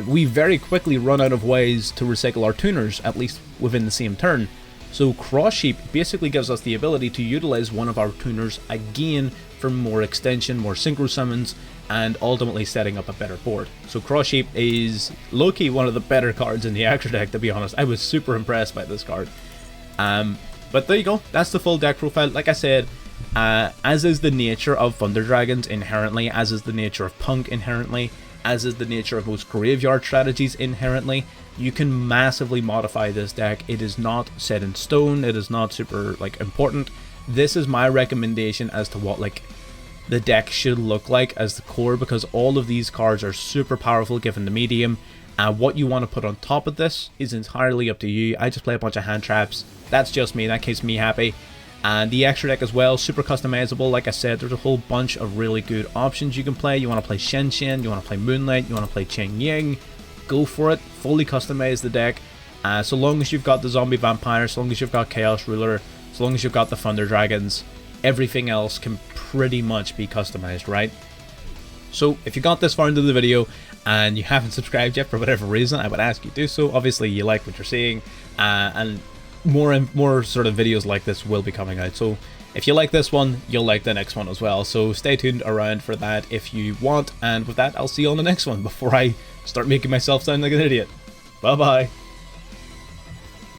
we very quickly run out of ways to recycle our tuners, at least within the same turn. So Cross Sheep basically gives us the ability to utilize one of our tuners again for more extension, more synchro summons, and ultimately setting up a better board. So Cross Sheep is low-key one of the better cards in the extra deck, to be honest. I was super impressed by this card. But there you go, that's the full deck profile. Like I said, as is the nature of Thunder Dragons inherently, as is the nature of Punk inherently, as is the nature of most graveyard strategies inherently, you can massively modify this deck. It is not set in stone, it is not super important. This is my recommendation as to what the deck should look like as the core, because all of these cards are super powerful given the medium. What you want to put on top of this is entirely up to you. I just play a bunch of hand traps. That's just me, that keeps me happy. And the extra deck as well, super customizable. Like I said, there's a whole bunch of really good options you can play. You want to play Shen Shen, you want to play Moonlight, you want to play Cheng Ying, go for it, fully customize the deck. So long as you've got the Zombie Vampire, so long as you've got Chaos Ruler, so long as you've got the Thunder Dragons, everything else can pretty much be customized, right? So if you got this far into the video and you haven't subscribed yet for whatever reason, I would ask you to do so. Obviously you like what you're seeing, and more sort of videos like this will be coming out. So if you like this one, you'll like the next one as well. So stay tuned around for that if you want. And with that, I'll see you on the next one before I start making myself sound like an idiot. Bye bye.